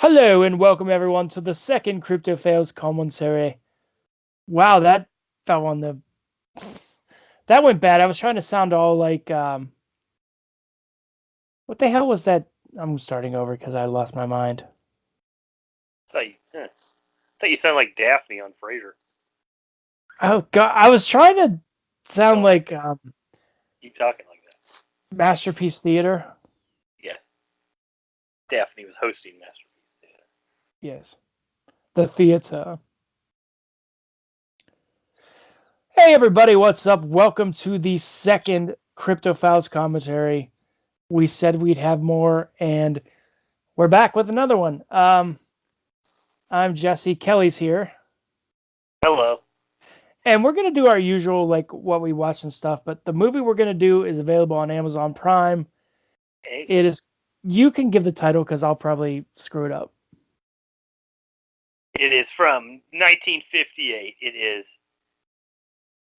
Hello and welcome everyone to the second Cryptophiles commentary. Wow, that fell on the... That went bad. I was trying to sound all like, what the hell was that? I'm starting over because I lost my mind. Thought you sound like Daphne on Frasier. Oh god, I was trying to sound like Keep talking like that. Masterpiece Theater. Yeah. Daphne was hosting Masterpiece Theater. Yes. The theater. Hey everybody, what's up? Welcome to the second Cryptophiles commentary. We said we'd have more, and we're back with another one. I'm Jesse. Kelly's here. Hello. And we're going to do our usual, like, what we watch and stuff. But the movie we're going to do is available on Amazon Prime. Hey. It is... You can give the title because I'll probably screw it up. It is from 1958. It is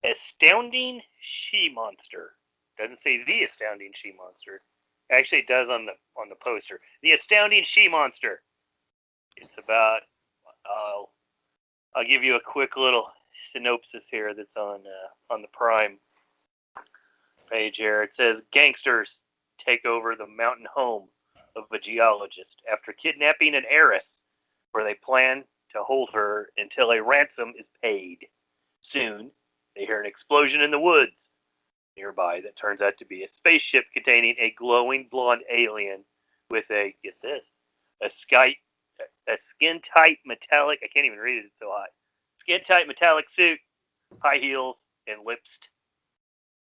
Astounding She-monster. Doesn't say the Astounding She-monster. Actually, it does on the poster. The Astounding She-monster. It's about... I'll give you a quick little synopsis here that's on the Prime page here. It says, gangsters take over the mountain home of a geologist after kidnapping an heiress, where they plan to hold her until a ransom is paid. Soon, they hear an explosion in the woods nearby that turns out to be a spaceship containing a glowing blonde alien with a, get this, a skin-tight metallic, I can't even read it, it's so hot, skin-tight metallic suit, high heels, and lips.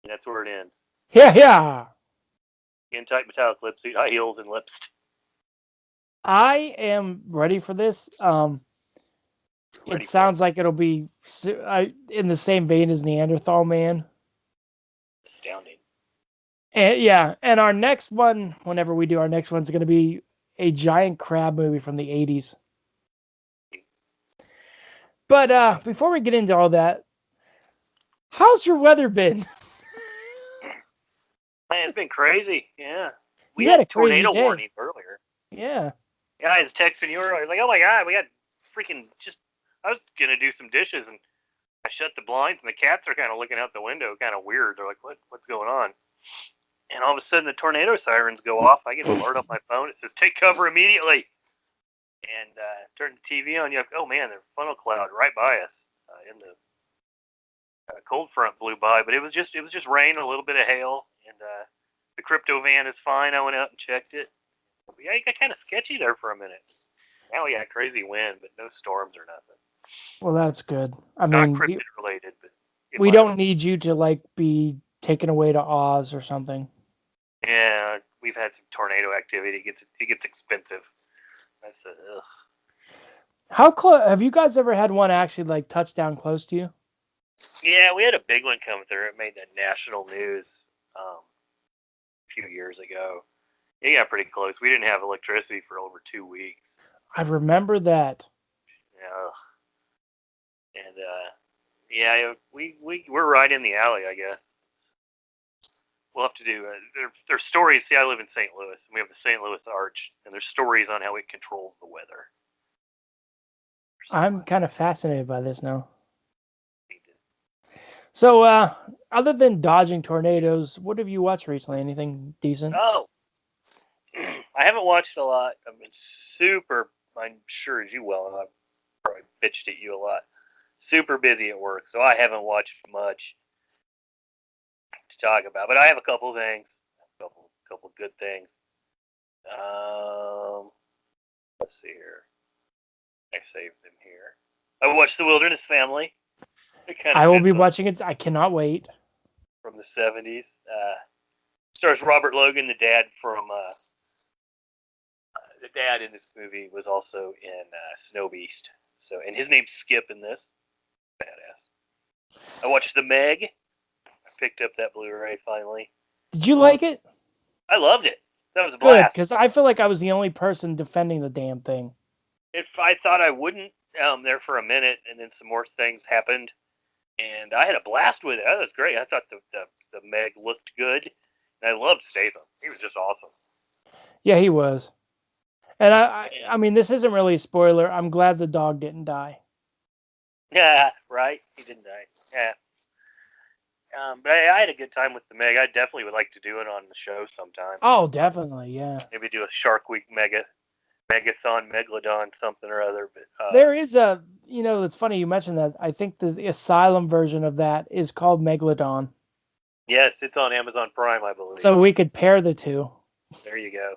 And that's where it ends. Yeah. Skin-tight metallic lip suit, high heels, and lips. I am ready for this. It sounds like it'll be in the same vein as Neanderthal Man. Astounding. And our next one, whenever we do our next one, is going to be a giant crab movie from the 80s. But before we get into all that, how's your weather been? Man, it's been crazy. Yeah. We had a tornado day. Warning earlier. Yeah. Yeah, I was texting you earlier. I was like, oh my God, we got freaking I was going to do some dishes and I shut the blinds and the cats are kind of looking out the window, kind of weird. They're like, what's going on? And all of a sudden the tornado sirens go off. I get an alert on my phone. It says, take cover immediately. And turn the TV on. You're like, oh man, there's a funnel cloud right by us. In the cold front blew by, but it was just rain, a little bit of hail, and the crypto van is fine. I went out and checked it. But yeah, it got kind of sketchy there for a minute. Now we got crazy wind, but no storms or nothing. Well, that's good. I mean, not cryptid related, but we don't need you to like be taken away to Oz or something. Yeah, we've had some tornado activity. It gets expensive. That's ugh. How close have you guys ever had one actually like touch down close to you? Yeah, we had a big one come through. It made the national news a few years ago. It got pretty close. We didn't have electricity for over 2 weeks. I remember that. Yeah. And yeah, we're right in the alley, I guess. We'll have to do there's stories. See, I live in St. Louis, and we have the St. Louis Arch, and there's stories on how it controls the weather. I'm kind of fascinated by this now. So, other than dodging tornadoes, what have you watched recently? Anything decent? Oh, I haven't watched a lot. I've been super, I'm sure as you well know, I've probably bitched at you a lot. Super busy at work, so I haven't watched much to talk about. But I have a couple things, a couple good things. Let's see here. I saved them here. I watched The Wilderness Family. I will be watching it. I cannot wait. From the 70s. Stars Robert Logan, the dad from... the dad in this movie was also in Snow Beast. So, and his name's Skip in this. Badass. I watched The Meg. I picked up that Blu-ray finally. Did you like it? I loved it. That was a blast. Good, because I feel like I was the only person defending the damn thing. I thought I wouldn't there for a minute, and then some more things happened, and I had a blast with it. That was great. I thought the Meg looked good, and I loved Statham. He was just awesome. Yeah, he was. And I mean, this isn't really a spoiler. I'm glad the dog didn't die. Yeah, right. He didn't die. Yeah. But I had a good time with the Meg. I definitely would like to do it on the show sometime. Oh, definitely, yeah. Maybe do a Shark Week Megathon, Megalodon, something or other. But There is a, it's funny you mentioned that. I think the Asylum version of that is called Megalodon. yes, it's on Amazon Prime, I believe. So we could pair the two. There you go.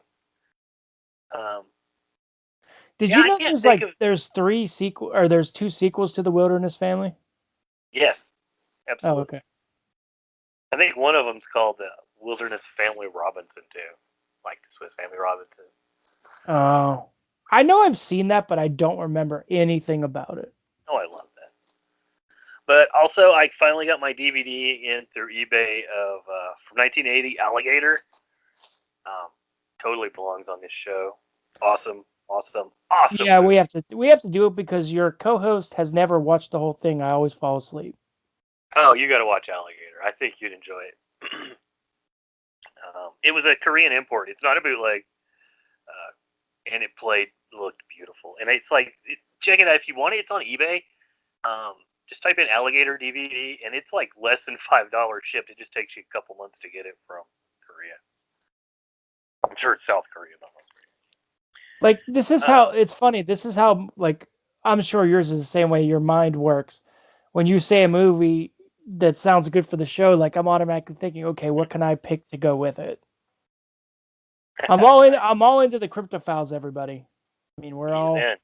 Did Yeah, you I know can't there's think like of. there's 2 sequels to the Wilderness Family? Yes, Oh, absolutely. okay. I think one of them's called the Wilderness Family Robinson too, like the Swiss Family Robinson. Oh, I know I've seen that, but I don't remember anything about it. Oh, I love that. But also, I finally got my DVD in through eBay of from 1980 Alligator. Totally belongs on this show. Awesome, awesome, awesome. Yeah, movie. we have to do it because your co-host has never watched the whole thing. I always fall asleep. Oh, you got to watch Alligator. I think you'd enjoy it. It was a Korean import. It's not a bootleg, and it looked beautiful. And it's like, check it out if you want it. It's on eBay. Just type in Alligator DVD, and it's like less than $5 shipped. It just takes you a couple months to get it from Korea. I'm sure it's South Korea, not North Korea. Like, this is how it's funny. This is how, like, I'm sure yours is the same way your mind works. When you say a movie that sounds good for the show, like, I'm automatically thinking, okay, what can I pick to go with it? I'm all into the Cryptophiles, everybody. I mean, we're on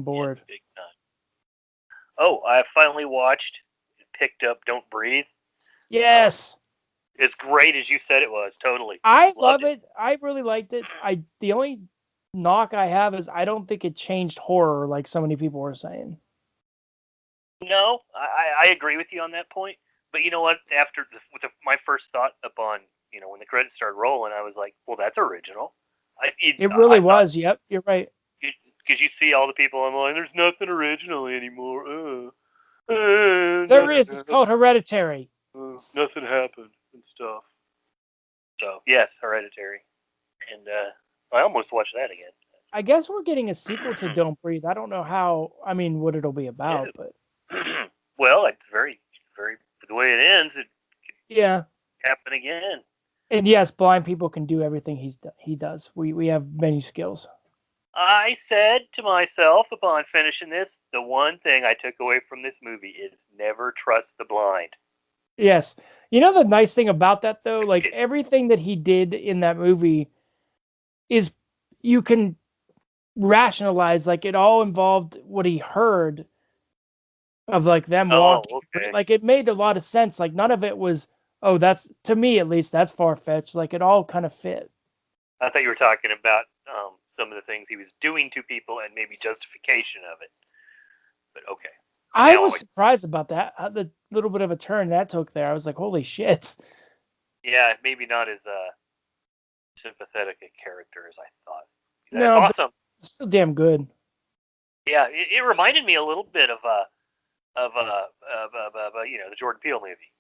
board. Big time. Oh, I finally watched and picked up Don't Breathe. Yes. As great as you said it was, totally. I love it. I really liked it. The only knock I have is I don't think it changed horror like so many people were saying. No, I agree with you on that point. But you know what? After my first thought upon when the credits started rolling, I was like, well, that's original. It really was. Yep, you're right. Because you see all the people online. There's nothing original anymore. There is. It's called Hereditary. Nothing happened and stuff. So yes, Hereditary, and I almost watched that again. I guess we're getting a sequel to Don't Breathe. I don't know how. I mean, what it'll be about, but well, it's very, very the way it ends. It yeah, happen again. And yes, blind people can do everything he does. We have many skills. I said to myself upon finishing this, the one thing I took away from this movie is never trust the blind. Yes. You know the nice thing about that though, like everything that he did in that movie is you can rationalize, like it all involved what he heard of like them walking. Okay. Like it made a lot of sense. Like none of it was, oh, that's, to me at least, that's far fetched. Like it all kind of fit. I thought you were talking about some of the things he was doing to people and maybe justification of it. But okay. I was surprised about that. The little bit of a turn that took there. I was like, holy shit. Yeah, maybe not as sympathetic a character as I thought. That's no, awesome. Still damn good. Yeah, it reminded me a little bit of the Jordan Peele movie.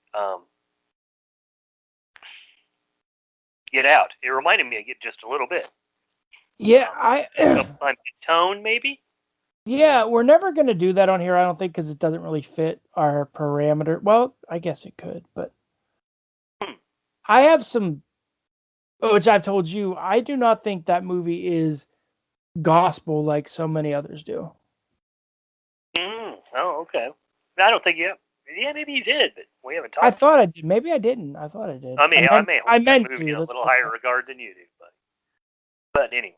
Get Out. It reminded me of it just a little bit. Yeah, tone maybe. Yeah, we're never going to do that on here, I don't think, because it doesn't really fit our parameter. Well, I guess it could, but I have some, which I've told you, I do not think that movie is gospel like so many others do. Oh, okay. I don't think you have. Yeah, maybe you did, but we haven't talked. I thought I did. Maybe I didn't. I thought I did. I meant to. In a little higher regard than you do, but anyway.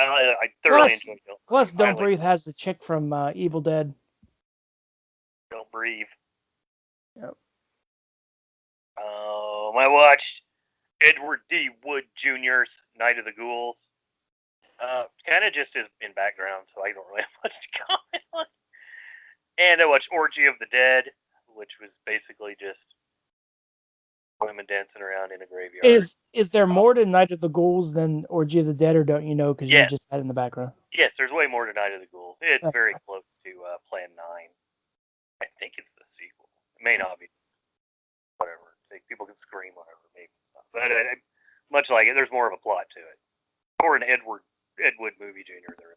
I thoroughly enjoyed it. Plus, Don't Breathe has the chick from Evil Dead. Don't Breathe. Yep. I watched Edward D. Wood Jr.'s Night of the Ghouls. Kind of just as in background, so I don't really have much to comment on. And I watched Orgy of the Dead, which was basically just women dancing around in a graveyard. Is there more to Night of the Ghouls than Orgy of the Dead, or don't you know because you just had it in the background? Yes, there's way more to Night of the Ghouls. It's very close to Plan 9. I think it's the sequel. It may not be. Whatever. People can scream, whatever. Maybe. But much like it, there's more of a plot to it. Or an Edward movie Jr. there.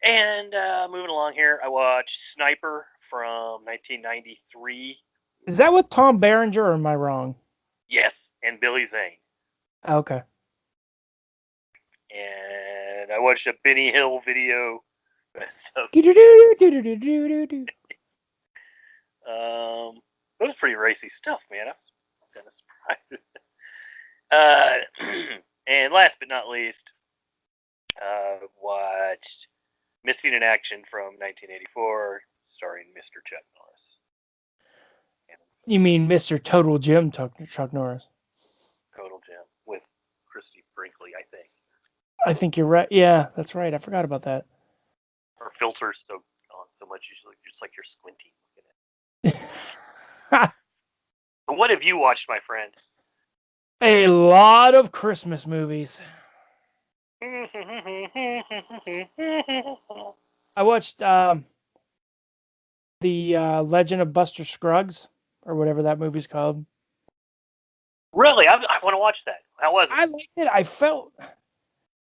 And moving along here, I watched Sniper from 1993. Is that with Tom Berenger, or am I wrong? Yes, and Billy Zane. Okay. And I watched a Benny Hill video. It was pretty racy stuff, man. I was kind of surprised. And last but not least, watched Missing in Action from 1984, starring Mr. Chuck Norris. You mean Mr. Total Jim Chuck Norris? Total Jim with Christy Brinkley, I think. I think you're right. Yeah, that's right. I forgot about that. Her filters so much, just like you're squinting. But what have you watched, my friend? A lot of Christmas movies. I watched the Legend of Buster Scruggs, or whatever that movie's called. Really? I want to watch that. How was it? I liked it. I felt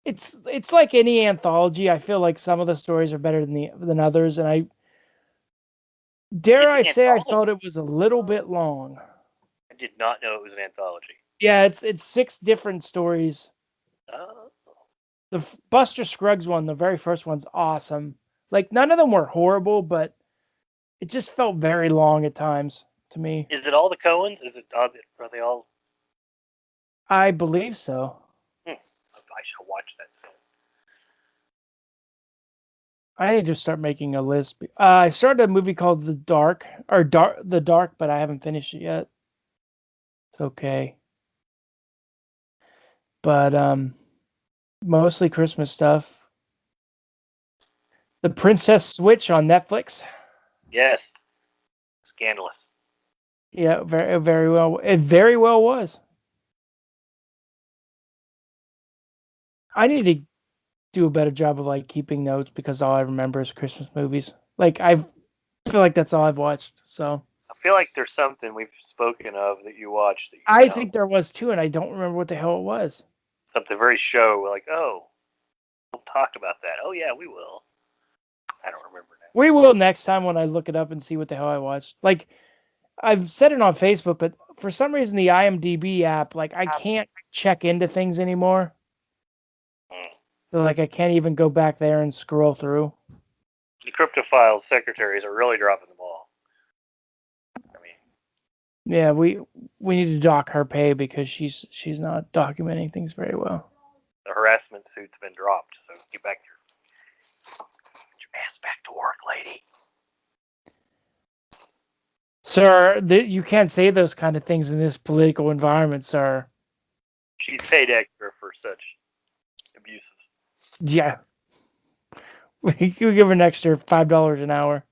it's like any anthology. I feel like some of the stories are better than others, and I felt it was a little bit long. I did not know it was an anthology. Yeah, it's 6 different stories. The Buster Scruggs one, the very first one's awesome. Like, none of them were horrible, but it just felt very long at times to me. Is it all the Coens? Are they all? I believe so. I shall watch that soon. I need to start making a list. I started a movie called The Dark, but I haven't finished it yet. It's okay. But mostly Christmas stuff. The Princess Switch on Netflix. Yes. Scandalous. Yeah, very well. It very well was. I need to do a better job of like keeping notes, because all I remember is Christmas movies. Like, I feel like that's all I've watched. So I feel like there's something we've spoken of that you watched. I think there was too, and I don't remember what the hell it was. Something very show, like, oh, we'll talk about that. Oh yeah, we will. I don't remember now. We will next time when I look it up and see what the hell I watched. Like, I've said it on Facebook, but for some reason the IMDb app, like, I can't check into things anymore. So, like, I can't even go back there and scroll through. The Cryptophiles secretaries are really dropping the ball. I mean, yeah, we need to dock her pay, because she's not documenting things very well. The harassment suit's been dropped, so get your ass back to work, lady. Sir, you can't say those kind of things in this political environment, sir. She's paid extra for such abuses. Yeah. We could give her an extra $5 an hour.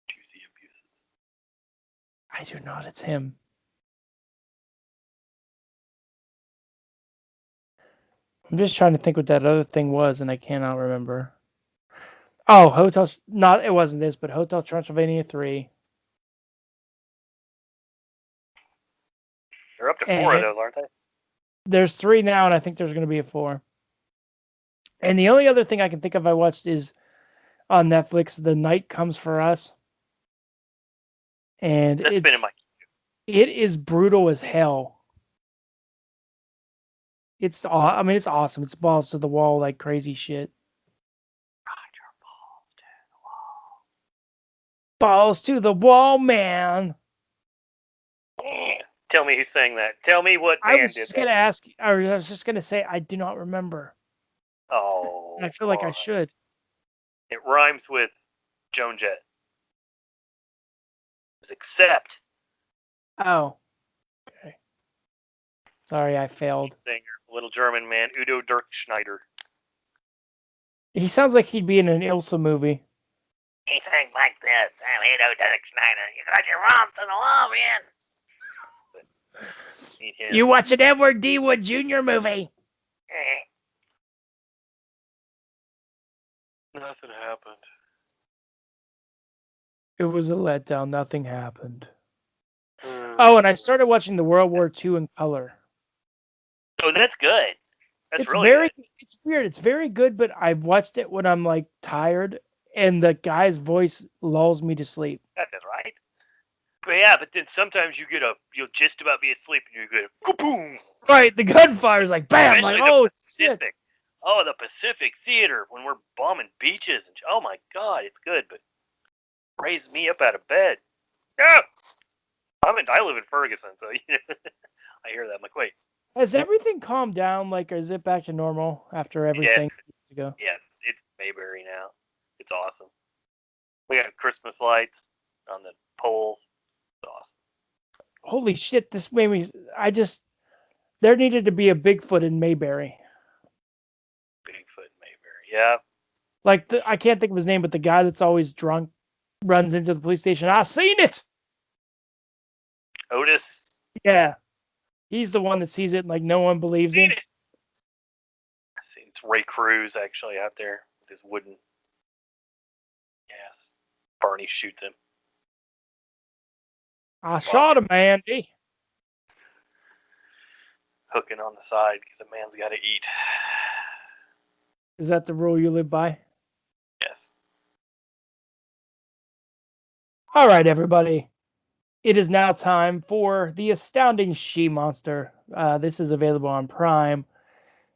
Juicy abuses. I do not. It's him. I'm just trying to think what that other thing was, and I cannot remember. Oh, it wasn't this, but Hotel Transylvania 3. They're up to 4 of those, aren't they? There's 3 now, and I think there's going to be a 4. And the only other thing I can think of I watched is on Netflix, The Night Comes for Us. And it is brutal as hell. It's awesome. It's balls to the wall, like crazy shit. Balls to the wall, man. Tell me who sang that. Tell me what band did that. I was just gonna say, I do not remember. Oh. And I feel like I should. It rhymes with Joan Jett. It's Accept. Oh. Okay. Sorry, I failed. Singer, little German man, Udo Dirkschneider. He sounds like he'd be in an Ilsa movie. He sings like this. I'm Udo Dirkschneider. You got your romps in the wall, man. You watch an Edward D. Wood Jr. movie. Nothing happened. It was a letdown. Nothing happened. Oh, and I started watching the World War II in color. Oh, that's good. That's It's really very, good. it's weird. It's very good, but I've watched it when I'm like tired, and the guy's voice lulls me to sleep. That's right. But yeah, but then sometimes you'll just about be asleep and you go boom. Right, the gunfire's like bam, like Especially oh the shit. Pacific. Oh, the Pacific Theater when we're bombing beaches and oh my god, it's good, but raise me up out of bed. Yeah, I live in Ferguson, so you know, I hear that. I'm like, wait, Has everything calmed down? Like, or is it back to normal after yes, everything to go? yes, it's Mayberry now. It's awesome. We got Christmas lights on the poles. It's awesome. Holy shit! This made me. I just there needed to be a Bigfoot in Mayberry. Bigfoot Mayberry. Yeah, Like I can't think of his name, but the guy that's always drunk runs into the police station. I seen it. Otis. Yeah, he's the one that sees it, and like no one believes Seen him. it. It's Ray Cruz actually out there with his wooden. Yes. Barney shoots him. I shot him, Andy. Hooking on the side because a man's got to eat. Is that the rule you live by? Yes. All right, everybody. It is now time for the Astounding She-monster. This is available on Prime.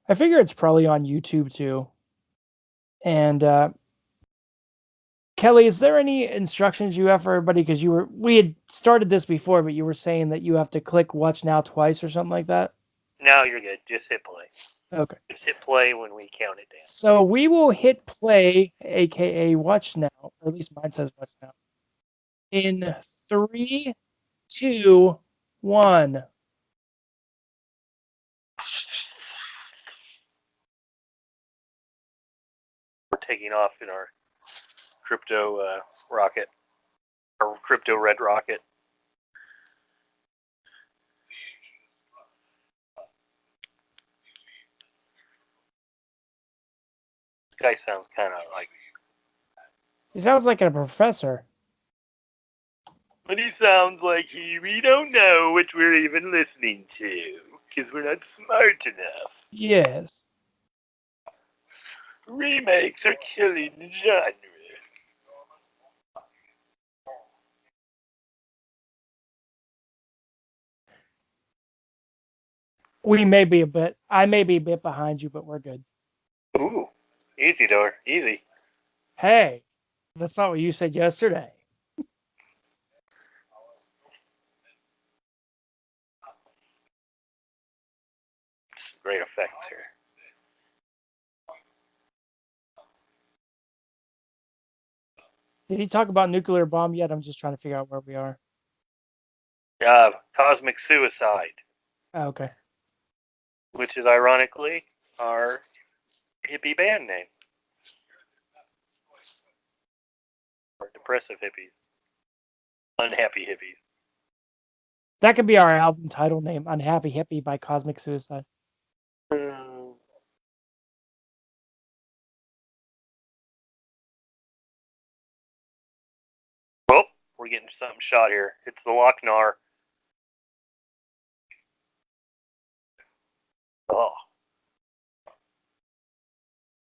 I figure it's probably on YouTube too. And Kelly, is there any instructions you have for everybody? Because we had started this before, but you were saying that you have to click watch now twice or something like that. No, you're good. Just hit play. Okay. Just hit play when we count it down. So we will hit play, aka watch now, or at least mine says watch now. In 3, 2, 1. We're taking off in our crypto rocket, our crypto red rocket. This guy sounds kind of like. He sounds like a professor. But he sounds like we don't know what we're even listening to because we're not smart enough. Yes. Remakes are killing the genre. I may be a bit behind you, but we're good. Ooh, easy door, easy. Hey, that's not what you said yesterday. Great effects here. Did he talk about nuclear bomb yet? I'm just trying to figure out where we are. Cosmic Suicide, Oh, okay. which is ironically our hippie band name. Or depressive hippies. Unhappy hippies. That could be our album title name, Unhappy Hippie by Cosmic Suicide. Well, we're getting something shot here. It's the Lochnar. Oh.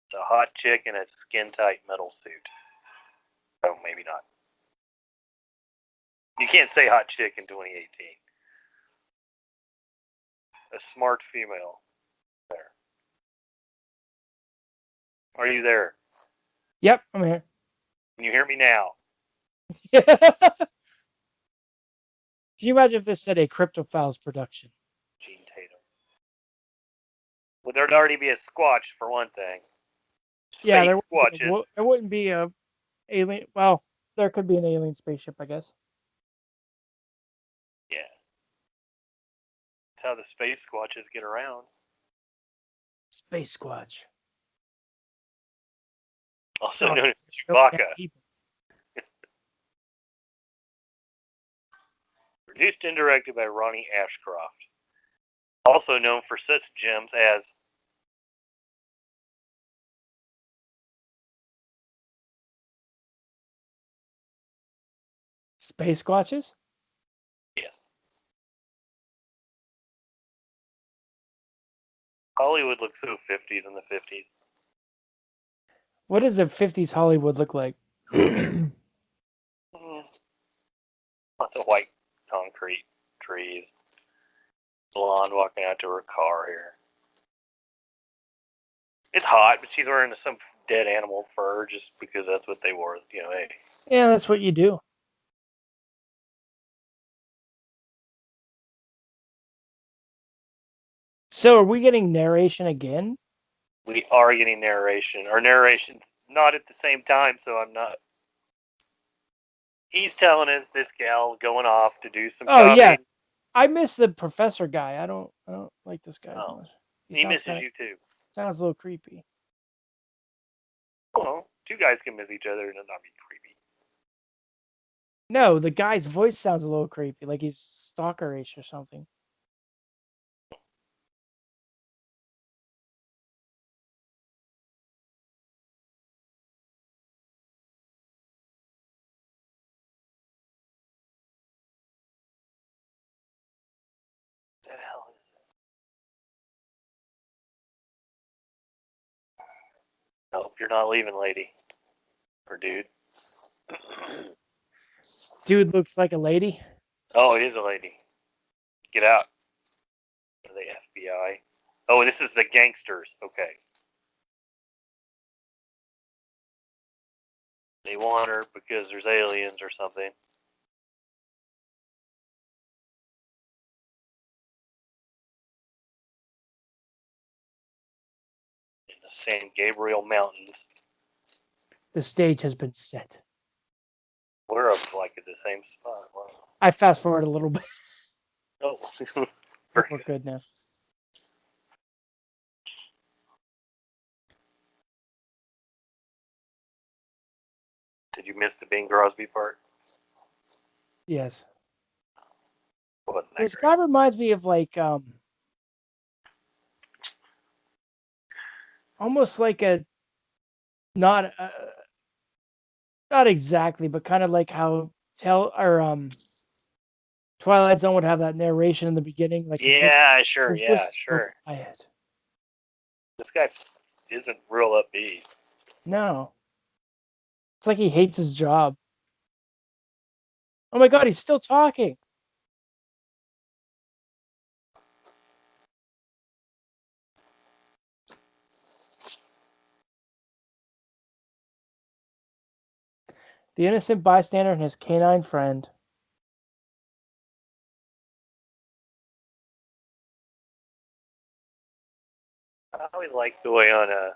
It's a hot chick in a skin-tight metal suit. Oh, maybe not. You can't say hot chick in 2018. A smart female. There. Are you there? Yep, I'm here. Can you hear me now? Can you imagine if this said a Cryptophiles production? Gene Tatum. Would there'd already be a Squatch for one thing? Yeah, Space Squatches. there wouldn't be a alien. Well, there could be an alien spaceship, I guess. Yeah. That's how the Space Squatches get around. Space Squatch. Also known as Chewbacca. Produced and directed by Ronnie Ashcroft. Also known for such gems as Space Squatches? yes, Hollywood looks so 50s in the 50s. What does a 50s Hollywood look like? Mm, lots of white concrete, trees, blonde walking out to her car here. It's hot, but she's wearing some dead animal fur just because that's what they wore. You know, hey. Yeah, that's what you do. So are we getting narration again? We are getting narration. Our narration's not at the same time, so I'm not. He's telling us this gal going off to do some Oh shopping. yeah. I miss the professor guy. I don't like this guy as much. He misses you too. Sounds a little creepy. Well, two guys can miss each other and not be creepy. No, the guy's voice sounds a little creepy, like he's stalkerish or something. What the hell is this? Nope, you're not leaving, lady. Or dude. Dude looks like a lady. Oh, it is a lady. Get out. The FBI. Oh, this is the gangsters. Okay. They want her because there's aliens or something. In the San Gabriel Mountains. The stage has been set. We're up like at the same spot. Wow. I fast forward a little bit. Oh, We're good now. Did you miss the Bing Crosby part? Yes. Wasn't that This great? guy reminds me of like almost like a not not exactly, but kind of like how Twilight Zone would have that narration in the beginning, like Yeah, sure. his Yeah, voice is so sure. quiet. This guy isn't real upbeat. No, it's like he hates his job. Oh my god, he's still talking. The innocent bystander and his canine friend. I always like the way on a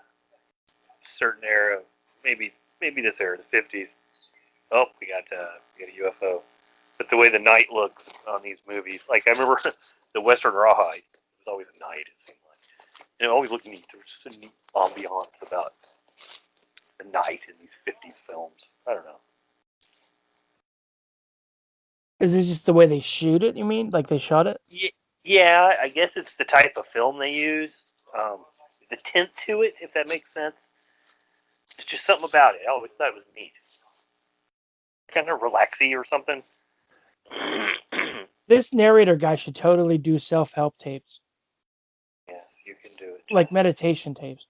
certain era, maybe this era, the 50s. Oh, we got a UFO. But the way the night looks on these movies, like I remember the Western Rawhide. It was always a night. It seemed like, and always looking neat. There was just a neat ambiance about the night in these 50s films. I don't know. Is it just the way they shoot it? You mean like they shot it? Yeah, I guess it's the type of film they use. The tint to it, if that makes sense. It's just something about it. I always thought it was neat. Kind of relaxy or something. This narrator guy should totally do self-help tapes. Yeah, you can do it. Like meditation tapes.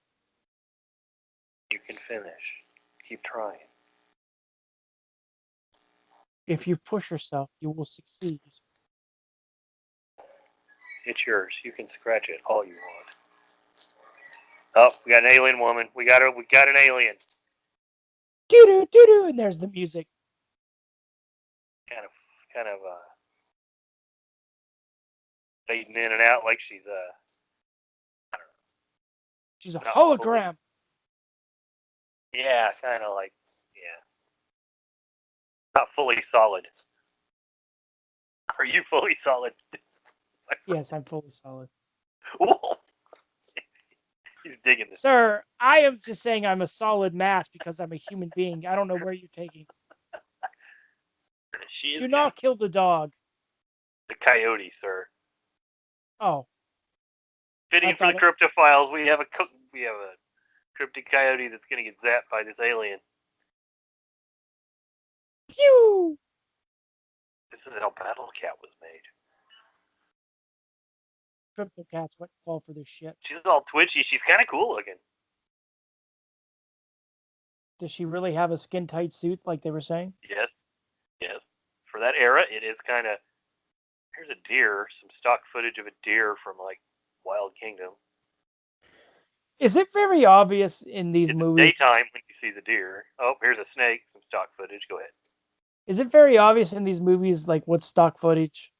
You can finish. Keep trying. If you push yourself, you will succeed. It's yours. You can scratch it all you want. Oh, we got an alien woman. We got an alien. Doo doo doo, and there's the music. Kind of fading in and out like she's I don't know. She's a hologram. Yeah, kind of like not fully solid. Are you fully solid? Yes, I'm fully solid. Whoa. He's digging this. Sir, I am just saying I'm a solid mass because I'm a human being. I don't know where you're taking. Do not kill the dog. The coyote, sir. Oh. Fitting for the Cryptophiles, we have a cryptic coyote that's going to get zapped by this alien. Pew! This is how Battle Cat was made. crypto cats wouldn't fall for this shit. She's all twitchy. She's kind of cool looking. Does she really have a skin tight suit like they were saying? Yes, yes. For that era, it is kind of. Here's a deer. Some stock footage of a deer from like Wild Kingdom. Is it very obvious in these It's movies? daytime when you see the deer. Oh, here's a snake. Some stock footage. Go ahead. Is it very obvious in these movies, like what's stock footage?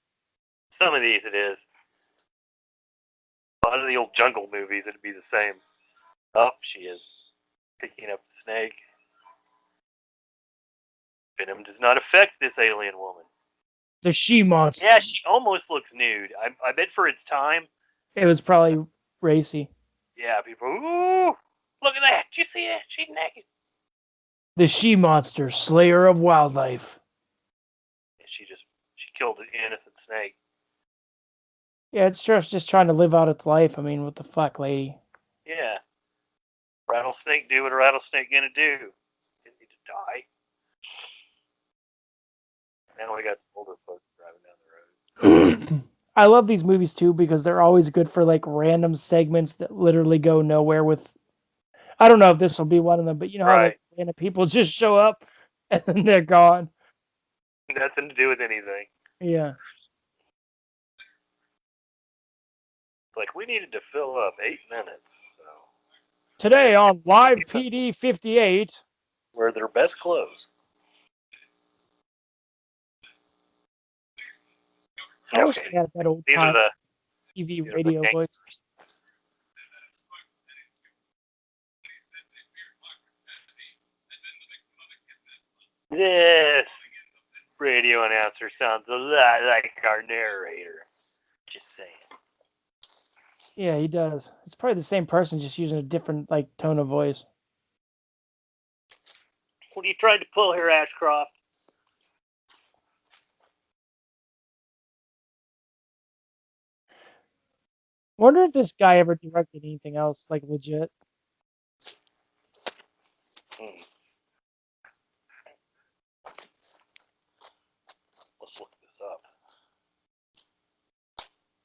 Some of these it is. A lot of the old jungle movies, it'd be the same. Oh, she is picking up the snake. Venom does not affect this alien woman. The she-monster. Yeah, she almost looks nude. I bet for its time. It was probably racy. Yeah, people. Ooh, look at that! Did you see that? She's naked. The she-monster, slayer of wildlife. She killed an innocent snake. Yeah, it's just trying to live out its life. I mean, what the fuck, lady? Yeah. Rattlesnake do what a rattlesnake gonna do. Didn't need to die. Now we got some older folks driving down the road. I love these movies too because they're always good for like random segments that literally go nowhere with. I don't know if this will be one of them, but you know how like random people just show up and then they're gone. Nothing to do with anything. Yeah. It's like we needed to fill up 8 minutes. So Today on Live PD 58. Wear their best clothes. I wish they had that old time TV radio voice. This radio announcer sounds a lot like our narrator. Just saying. Yeah, he does. It's probably the same person, just using a different like tone of voice. What are you trying to pull here, Ashcroft? Wonder if this guy ever directed anything else, like legit. Let's look this up.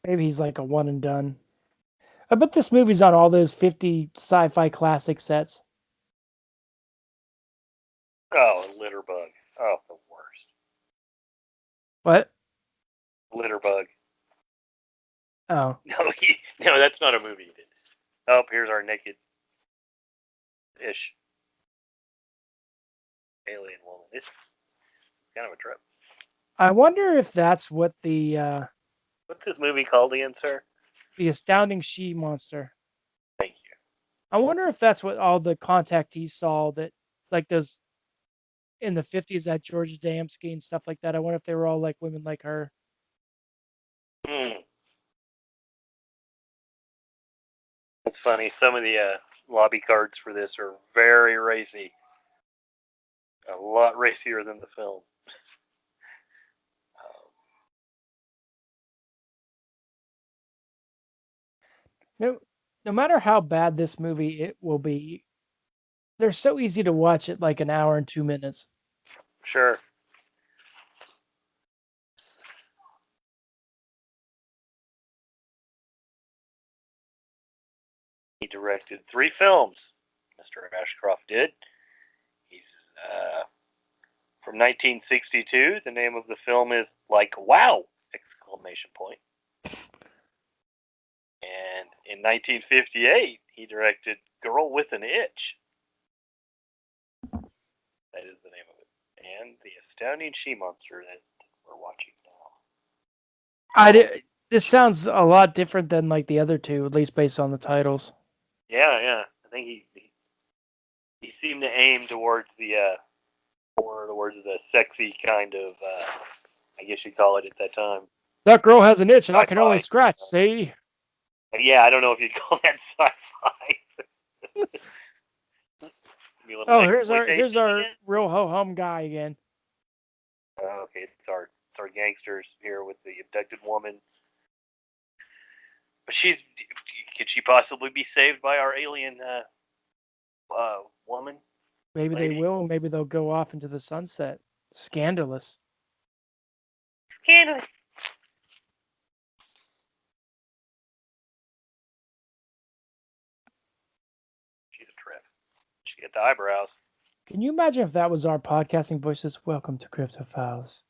Maybe he's like a one and done. I bet this movie's on all those 50 sci-fi classic sets. Oh, Litterbug. Oh, the worst. What? Litterbug. Oh. No, that's not a movie he did. Oh, here's our naked-ish alien woman. It's kind of a trip. I wonder if that's what the... What's this movie called again, sir? The Astounding She-monster. Thank you. I wonder if that's what all the contactees saw that, like those in the 50s at Georgia Damsky and stuff like that. I wonder if they were all like women like her. It's funny. Some of the lobby cards for this are very racy. A lot racier than the film. No matter how bad this movie it will be, they're so easy to watch at like an hour and 2 minutes. Sure. He directed 3 films. Mr. Ashcroft did. He's from 1962. The name of the film is Like Wow! Exclamation point. And in 1958, he directed Girl with an Itch. That is the name of it. And The Astounding She-monster that we're watching now. This sounds a lot different than like the other two, at least based on the titles. Yeah. I think he seemed to aim towards the sexy kind of I guess you'd call it at that time. That girl has an itch and I can only scratch, see? Yeah, I don't know if you'd call that sci-fi. Oh, here's our real ho-hum guy again. Okay, it's our gangsters here with the abducted woman. But could she possibly be saved by our alien woman? Maybe lady? They will. Maybe they'll go off into the sunset. Scandalous. Scandalous. trip. She get the eyebrows. Can you imagine if that was our podcasting voices? Welcome to Cryptophiles.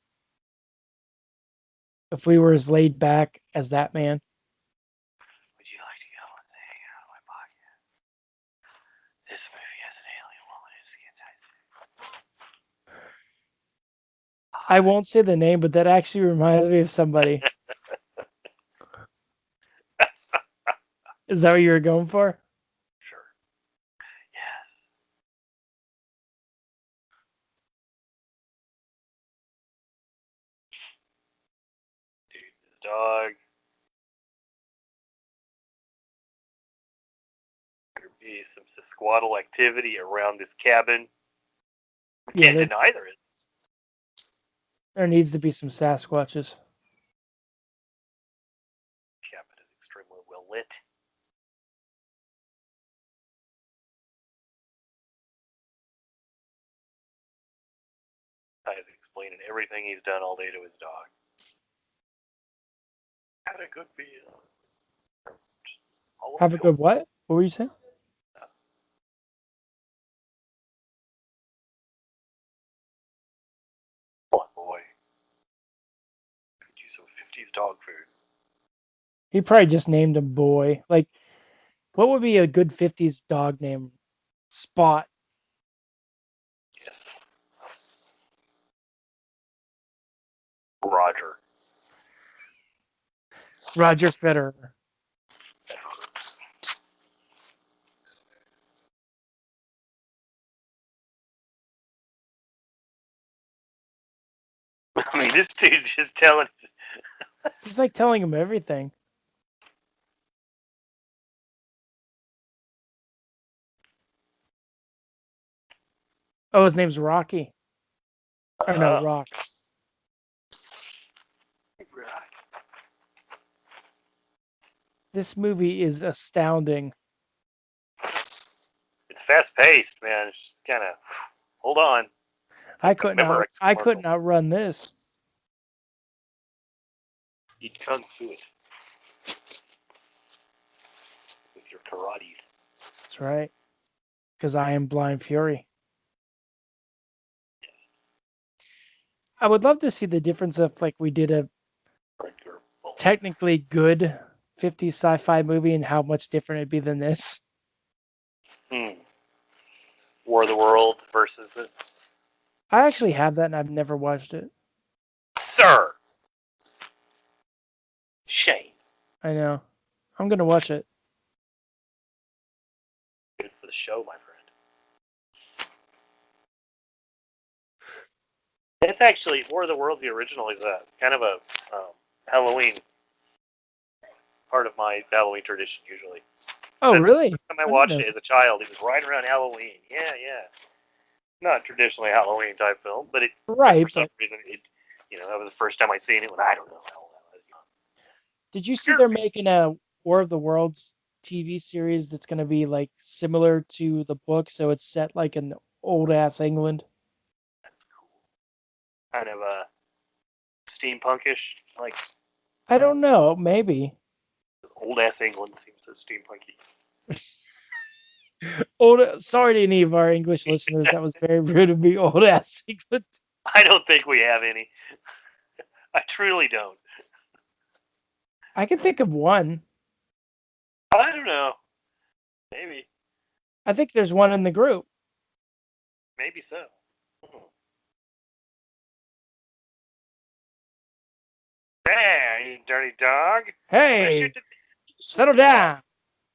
If we were as laid back as that man. Would you like to go and hang out on my podcast? This movie has an alien woman who's skin tight. I won't say the name, but that actually reminds me of somebody. Is that what you were going for? Sure. Yes. Dude, this dog. There be some squaddle activity around this cabin. Yeah, Can't deny there is. There needs to be some Sasquatches. Cabin is extremely well lit. I is explaining everything he's done all day to his dog. Had a good meal. Have a good what? What were you saying? Oh boy. Could use some 50s dog food. He probably just named him Boy. Like, what would be a good 50s dog name? Spot. Yes. Roger. Roger Federer. I mean, this dude's just telling. He's like telling him everything. Oh, his name's Rocky. Or no, Rock. This movie is astounding. It's fast paced, man. It's kind of hold on. I couldn't outrun this. Eat kung fu it with your karates. That's right. Because I am Blind Fury. I would love to see the difference of like we did a technically good 50s sci-fi movie and how much different it'd be than this. War of the Worlds versus it. I actually have that and I've never watched it. Sir! Shame. I know. I'm going to watch it. Good for the show, my friend. It's actually, War of the Worlds, the original, is a kind of a Halloween, part of my Halloween tradition, usually. Oh, really? The time I watched it as a child, it was right around Halloween. Yeah. Not traditionally a Halloween type film, but it, right, for some reason, that was the first time I seen it when I don't know how old I was young. Did you see they're making a War of the Worlds TV series that's going to be like similar to the book, so it's set like in old ass England? That's cool. Kind of steampunkish, like. I don't know, maybe. Old ass England seems so steampunky. Sorry to any of our English listeners, that was very rude of me. Old ass England. I don't think we have any. I truly don't. I can think of one. I don't know. Maybe. I think there's one in the group. Maybe so. Hey, you dirty dog. Hey, settle down.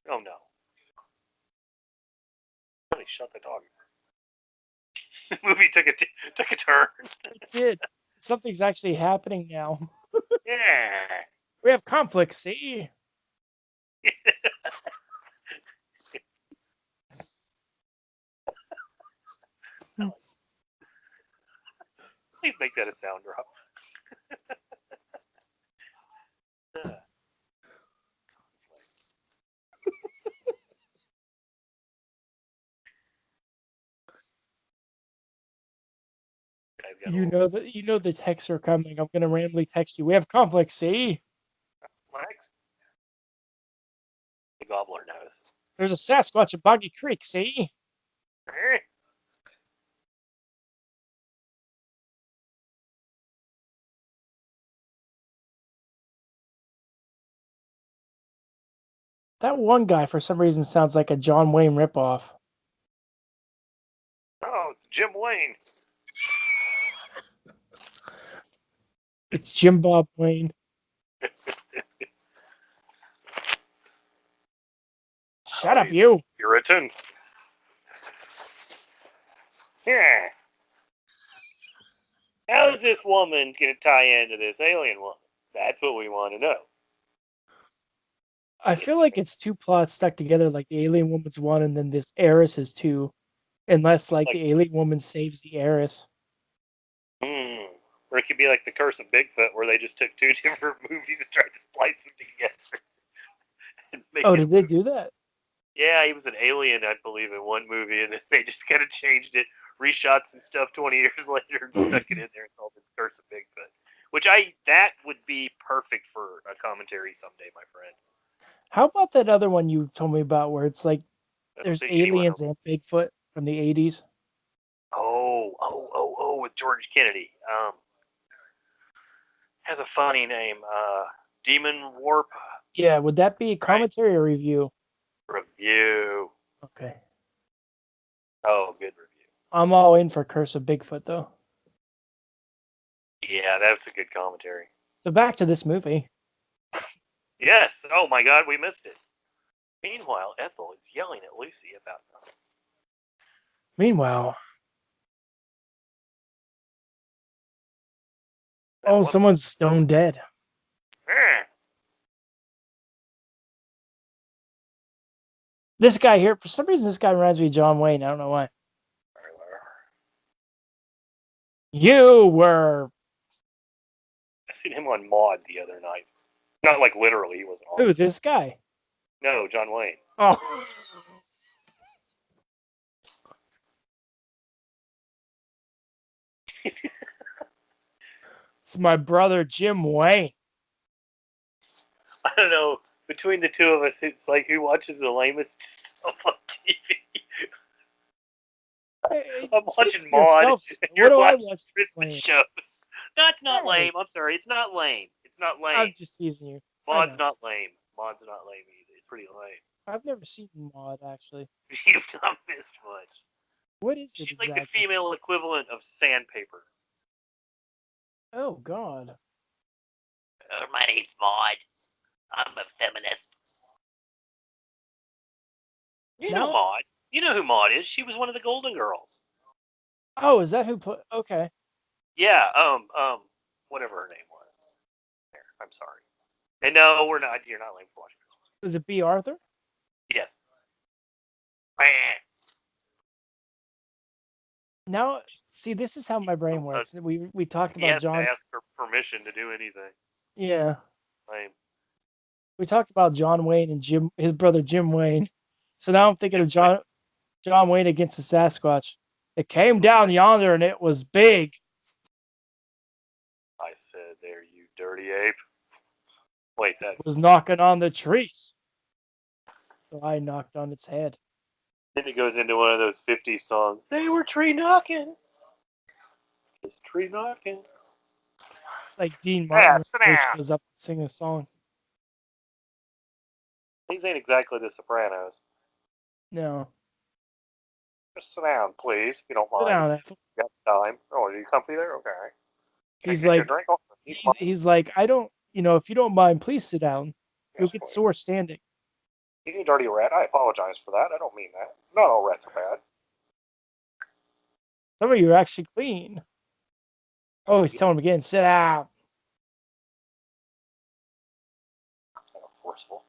Oh, no. Really shut the dog. The movie took a turn. It did. Something's actually happening now. Yeah. We have conflict, see? Please make that a sound drop. You know the texts are coming. I'm gonna randomly text you. We have conflict, see? Lex? The gobbler knows. There's a Sasquatch at Boggy Creek, see? Eh. That one guy, for some reason, sounds like a John Wayne ripoff. Oh, it's Jim Wayne. It's Jim Bob Wayne. Shut up, you. Puritan. Yeah. How is this woman going to tie into this alien woman? That's what we want to know. I feel like it's two plots stuck together, like the alien woman's one, and then this heiress is two. Unless, like, Like, the alien woman saves the heiress. or it could be like The Curse of Bigfoot, where they just took two different movies and tried to splice them together and make Oh, it. did they do that? Yeah, he was an alien, I believe, in one movie, and they just kind of changed it, reshot some stuff 20 years later, and stuck it in there and called it Curse of Bigfoot. That would be perfect for a commentary someday, my friend. How about that other one you told me about where it's like there's Big She Went aliens Over. and Bigfoot from the 80s? With George Kennedy. Has a funny name. Demon Warp Yeah, would that be a right? commentary or review? Review. Okay. Oh, good review. I'm all in for Curse of Bigfoot, though. Yeah, that's a good commentary. So back to this movie. Yes. Oh my God, we missed it. Meanwhile, Ethel is yelling at Lucy about nothing. Meanwhile, That was someone's stone dead. This guy here, for some reason, this guy reminds me of John Wayne. I don't know why. You were I seen him on Maud the other night. Not like literally, he wasn't on. who? This guy? No, John Wayne. Oh, it's my brother Jim Wayne. I don't know. Between the two of us, it's like who watches the lamest stuff on TV. Hey, I'm speak watching for Maud. yourself. And What you're do I watching watch? Christmas Lame. shows. That's not Hey, lame. I'm sorry. It's not lame. It's not I'm lame. just teasing you. I Maud's know. not lame. Maud's not lame either. It's pretty lame. I've never seen Maud actually. You've not missed much. What is it She's like the exactly? female equivalent of sandpaper. Oh God. My name's Maud. I'm a feminist. You know Now, Maud. You know who Maud is. She was one of the Golden Girls. oh, is that who played? Okay. Yeah, whatever her name was. There, I'm sorry. And no, we're not. You're not lame for watching Christmas. Was it B. Arthur? Yes. Now, see, this is how my brain works. We talked He about has to John. ask for permission to do anything. Yeah, Lame. we talked about John Wayne and his brother Jim Wayne. So now I'm thinking of John Wayne against the Sasquatch. It came down yonder and it was big. I said, there, you dirty ape. Wait, that It was knocking on the trees. So I knocked on its head. then it goes into one of those 50s songs. They were tree knocking. Just tree knocking. Like Dean Martin Sit when he down. shows up and sing a song. These ain't exactly the Sopranos. No. Just sit down, please, if you don't Sit mind. down, Ethel. You got time. Oh, are you comfy there? Okay. Can He's I get you a like, drink? Oh, he's like, I don't, if you don't mind, please sit down. You'll yes, get please. sore standing. You dirty rat. I apologize for that. I don't mean that. Not all rats are bad. Some of you are actually clean. Oh, he's telling him again, sit down. Kind of forceful.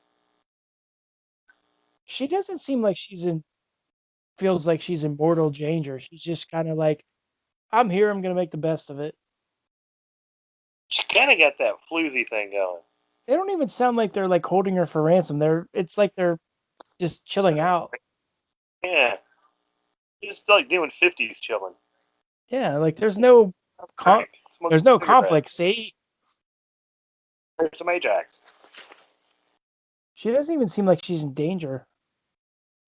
She doesn't seem like feels like she's in mortal danger. She's just kind of like, I'm here, I'm going to make the best of it. She kind of got that floozy thing going. They don't even sound like they're like holding her for ransom. It's like they're just chilling out. Yeah. Just like doing 50s chilling. Yeah, like there's no conflict. See, There's some Ajax. she doesn't even seem like she's in danger.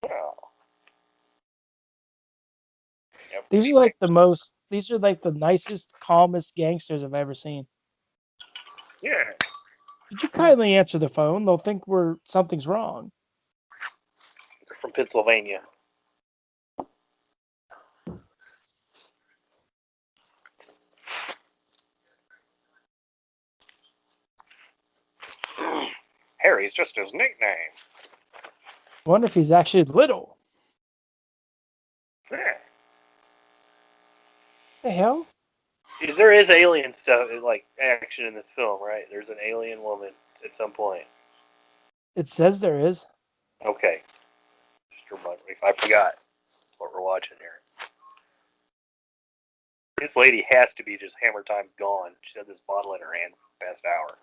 Yeah. These are like the most. These are like the nicest, calmest gangsters I've ever seen. Yeah. Could you kindly answer the phone? They'll think something's wrong. They're from Pennsylvania. Harry's just his nickname. I wonder if he's actually little. Yeah. The hell? Because there is alien stuff, like action in this film, right? There's an alien woman at some point. It says there is. Okay. Just remind me. I forgot what we're watching here. This lady has to be just hammer time gone. She had this bottle in her hand for the past hour.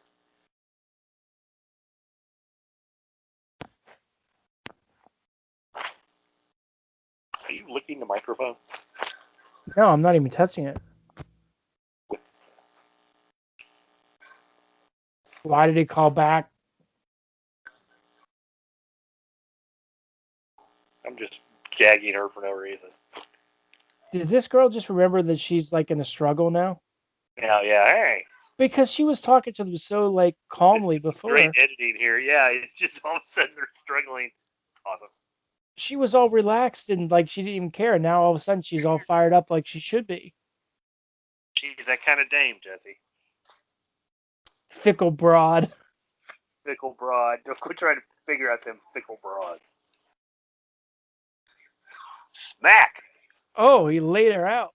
Are you licking the microphone? No, I'm not even touching it. Why did he call back? I'm just gagging her for no reason. Did this girl just remember that she's like in a struggle now? Yeah, hey. Because she was talking to them so like calmly before. Great editing here. Yeah, it's just all of a sudden they're struggling. Awesome. She was all relaxed and like she didn't even care. Now all of a sudden she's all fired up like she should be. She's that kind of dame, Jesse. Fickle broad. Fickle broad. Don't quit trying to figure out them fickle broads. Smack! Oh, he laid her out.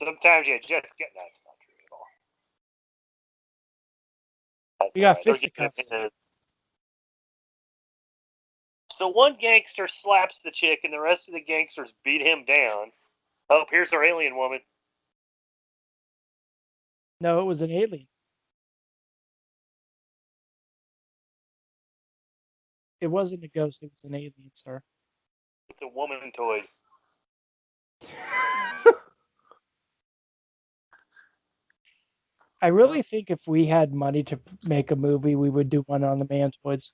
Sometimes you just get that's not true at all. We got fisticuffs. So one gangster slaps the chick and the rest of the gangsters beat him down. Oh, here's our alien woman. No, it was an alien. It wasn't a ghost, it was an alien, sir. It's a woman toy. I really think if we had money to make a movie, we would do one on the Mantoids.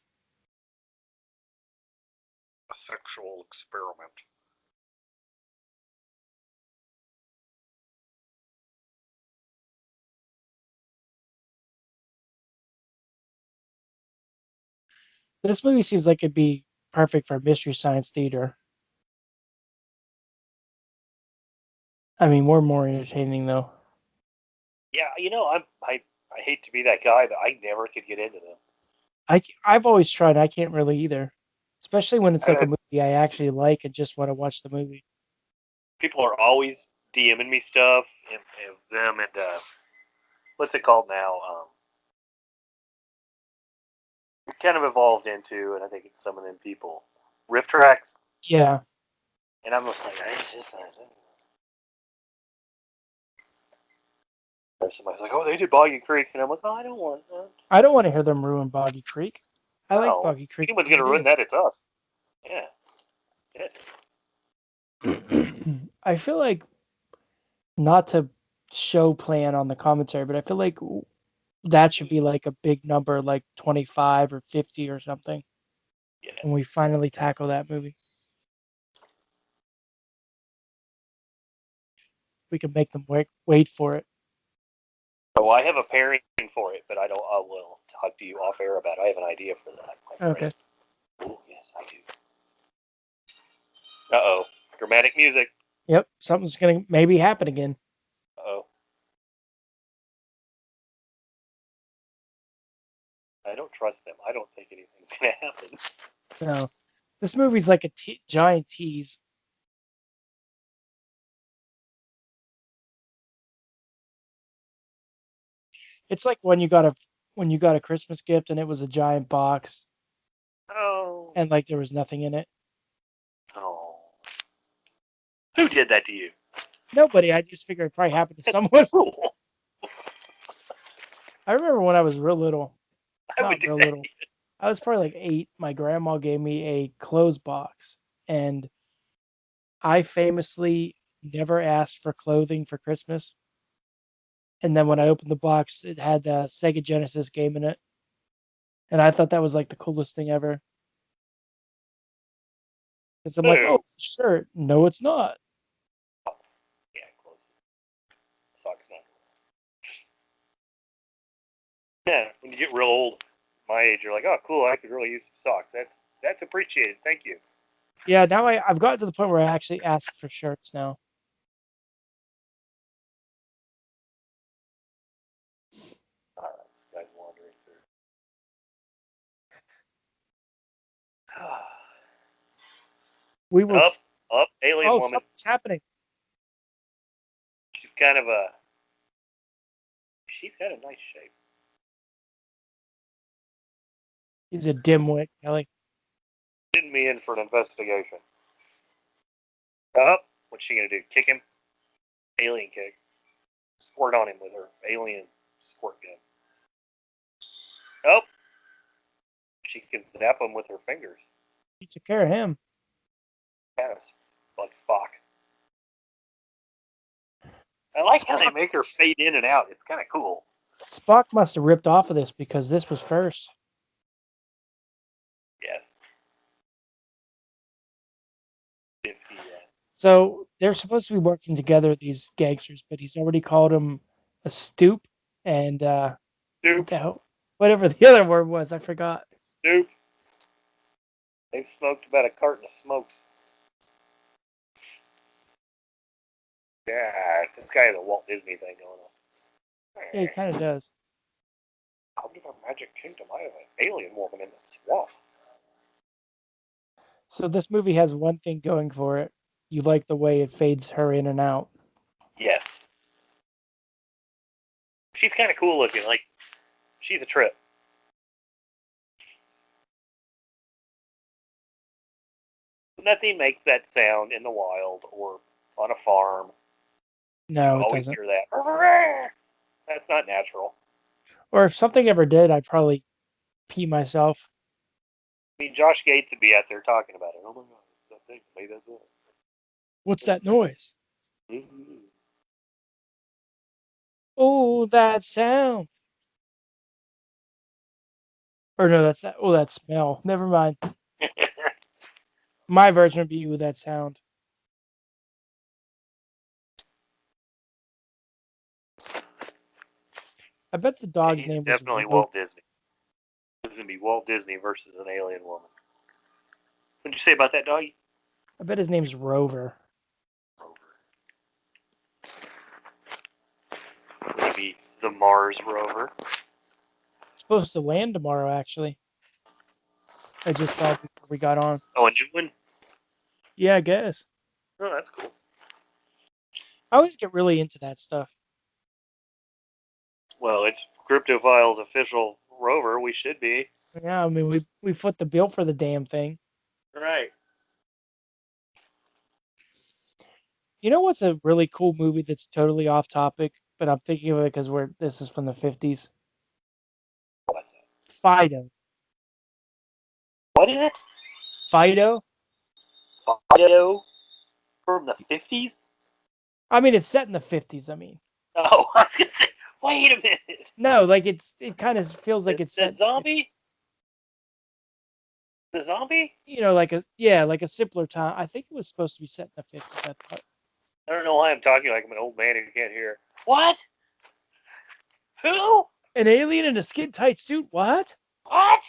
A sexual experiment. This movie seems like it'd be perfect for Mystery Science Theater. I mean, we're more entertaining though. Yeah, I hate to be that guy, but I never could get into them. I've always tried. I can't really either, especially when it's like a And movie I actually like and just want to watch the movie. people are always DMing me stuff and them and what's it called now? It kind of evolved into, and I think it's some of them people, riff tracks. Yeah. And I'm just like, it's just somebody's like, oh, they did Boggy Creek, and I'm like, oh, I don't want that. I don't want to hear them ruin Boggy Creek. I like Boggy If Creek. anyone's gonna ruin that, it's us. Yeah. I feel like, not to show plan on the commentary, but I feel like that should be like a big number, like 25 or 50 or something. Yeah. When we finally tackle that movie, we can make them wait for it. So I have a pairing for it, but I will talk to you off air about it. I have an idea for that. Okay. Oh, yes, I do. Uh-oh. Dramatic music. Yep. Something's going to maybe happen again. Uh-oh. I don't trust them. I don't think anything's going to happen. No. This movie's like a giant tease. It's like when you got a Christmas gift and it was a giant box. Oh. And like there was nothing in it. Oh. Who did that to you? Nobody. I just figured it probably happened to someone. Cool. I remember when I was real little. I would do that. Little. I was probably like 8. My grandma gave me a clothes box, and I famously never asked for clothing for Christmas. And then when I opened the box, it had the Sega Genesis game in it, and I thought that was like the coolest thing ever. Because I'm like, Boo. oh, sure. No, it's not. Yeah, close. Socks not. Yeah, when you get real old, my age, you're like, oh, cool, I could really use some socks. That's appreciated. Thank you. Yeah, now I've gotten to the point where I actually ask for shirts now. All right, this guy's wandering through. We were, Up, up, alien oh, woman. something's happening. She's kind of a. She's got a nice shape. He's a dimwit, Kelly. Getting me in for an investigation. Up. What's she gonna do? Kick him? Alien kick. Squirt on him with her alien squirt gun. Oh, she can zap him with her fingers. She took care of him. Kind of like Spock. I like how they make her fade in and out. It's kind of cool. Spock must have ripped off of this because this was first. Yes. If he, So they're supposed to be working together, these gangsters, but he's already called him a stoop and what Stoop, the hell? Whatever the other word was, I forgot. stoop. They've smoked about a carton of smokes. Yeah, this guy has a Walt Disney thing going on. Yeah, he kind of does. Come to the Magic Kingdom. I have an alien woman in the swamp. So this movie has one thing going for it. You like the way it fades her in and out. Yes. She's kind of cool looking. Like, she's a trip. Nothing makes that sound in the wild or on a farm. You No, it always doesn't. hear that. That's not natural. Or if something ever did, I'd probably pee myself. I mean, Josh Gates would be out there talking about it. Oh my god, it's that thing. Made that What's that noise? noise. Oh, that sound. Or no, that's that. Oh, that smell. Never mind. My version would be ooh, that sound. I bet the dog's He's name was definitely Rover. Walt Disney. This is gonna be Walt Disney versus an alien woman. What'd you say about that doggy? I bet his name's Rover. Maybe the Mars rover. It's supposed to land tomorrow, actually. I just saw it before we got on. Oh, a new one? Yeah, I guess. Oh, that's cool. I always get really into that stuff. Well, it's Cryptophiles official rover. We should be. Yeah, I mean, we foot the bill for the damn thing. Right. You know what's a really cool movie that's totally off topic, but I'm thinking of it because this is from the 50s. What's that? Fido. What is it? Fido? Fido from the 50s? I mean, it's set in the 50s. I mean, Oh, I was gonna say. Wait a minute. no, like it kind of feels like it's The set. zombie? The zombie? You know, like a simpler time. I think it was supposed to be set in the 50s. I thought. I don't know why I'm talking like I'm an old man who can't hear. What? Who? An alien in a skin tight suit? What? What?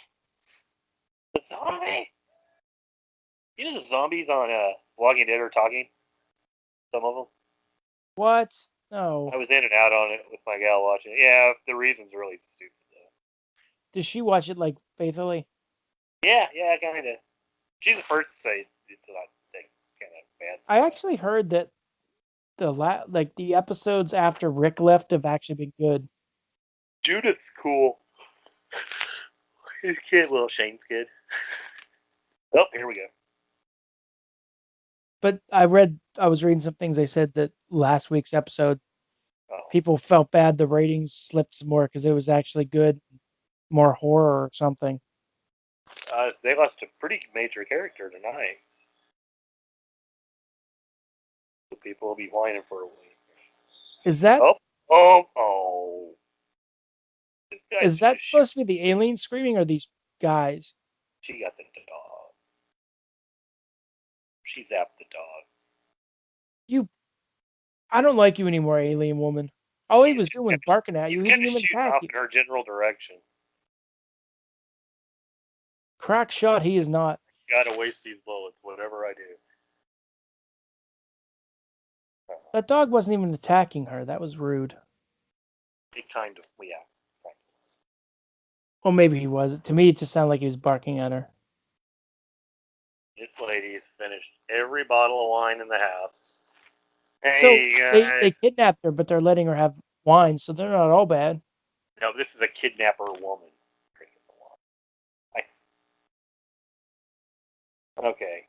The zombie? You know the zombies on Walking Dead are talking? Some of them? What? No. I was in and out on it with my gal watching it. Yeah, the reason's really stupid though. Does she watch it like faithfully? Yeah, kind of. She's the first to say it's not kind of bad. I actually heard that the episodes after Rick left have actually been good. Judith's cool. His kid, little Shane's kid. Oh, here we go. But I was reading some things. They said that last week's episode, Oh, people felt bad. The ratings slipped some more because it was actually good, more horror or something. they lost a pretty major character tonight. So people will be whining for a week. Is that Oh. This guy's is that just supposed to be the alien screaming or these guys? She got the dog. She zapped the dog. I don't like you anymore, alien woman. All he was doing was barking at you. He's He kind didn't of even shooting attack off you. in her general direction. Crack shot, he is not. Gotta waste these bullets, whatever I do. That dog wasn't even attacking her. That was rude. It kind of, yeah. Well, maybe he was. To me, it just sounded like he was barking at her. This lady's finished every bottle of wine in the house. Hey, So guys. they kidnapped her, but they're letting her have wine, so they're not all bad. No, this is a kidnapper woman. Okay.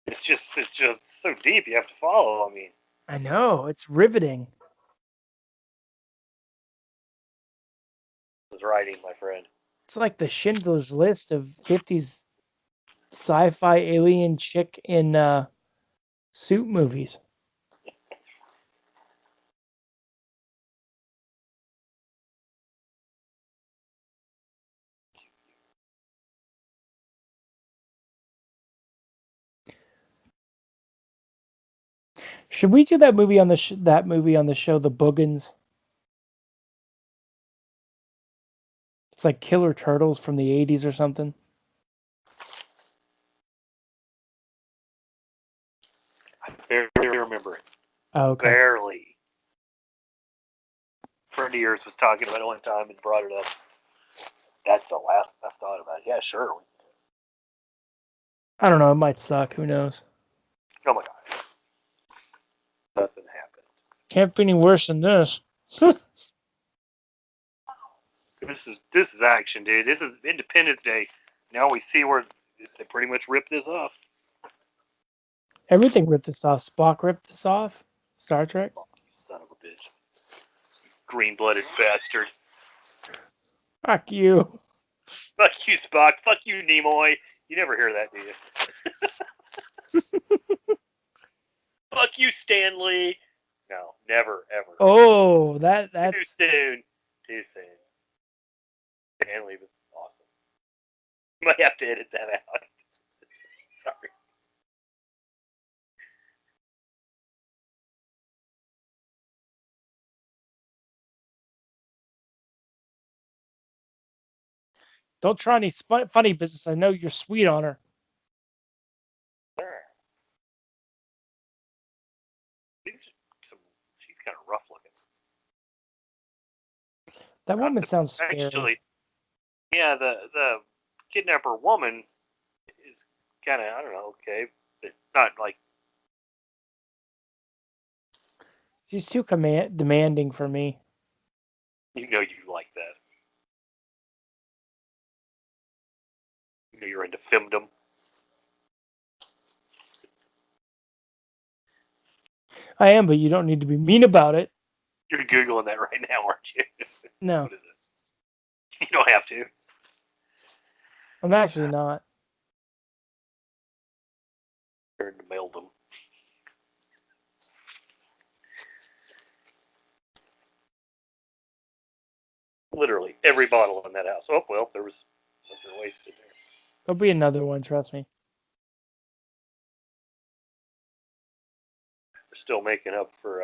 It's just so deep. You have to follow. I mean, I know. It's riveting. it's writing, my friend. It's like the Schindler's List of 50s sci-fi alien chick in suit movies. Should we do that movie on the show, The Boogans? It's like Killer Turtles from the 80s or something. I barely remember it. Oh, okay. Barely. A friend of yours was talking about it one time and brought it up. That's the last I've thought about it. Yeah, sure. I don't know. It might suck. Who knows? Oh my god. Nothing happened. Can't be any worse than this. This is action, dude. This is Independence Day. Now we see where they pretty much ripped this off. Everything ripped this off. Spock ripped this off. Star Trek. Oh, son of a bitch. Green-blooded bastard. Fuck you. Fuck you, Spock. Fuck you, Nimoy. You never hear that, do you? Fuck you, Stanley. No, never, ever. Oh, that's too soon. Too soon. Stanley was awesome. You might have to edit that out. Sorry. Don't try any funny business. I know you're sweet on her. She's kind of rough looking. That woman sounds scary. Actually, yeah, the kidnapper woman is kind of, I don't know, okay, but not like. She's too demanding for me. You know you like that. You know you're into femdom. I am, but you don't need to be mean about it. You're Googling that right now, aren't you? No. What is this? You don't have to. I'm actually not. You're into maildom. Literally every bottle in that house. Oh, well, there was something wasted there. There'll be another one, trust me. We're still making up for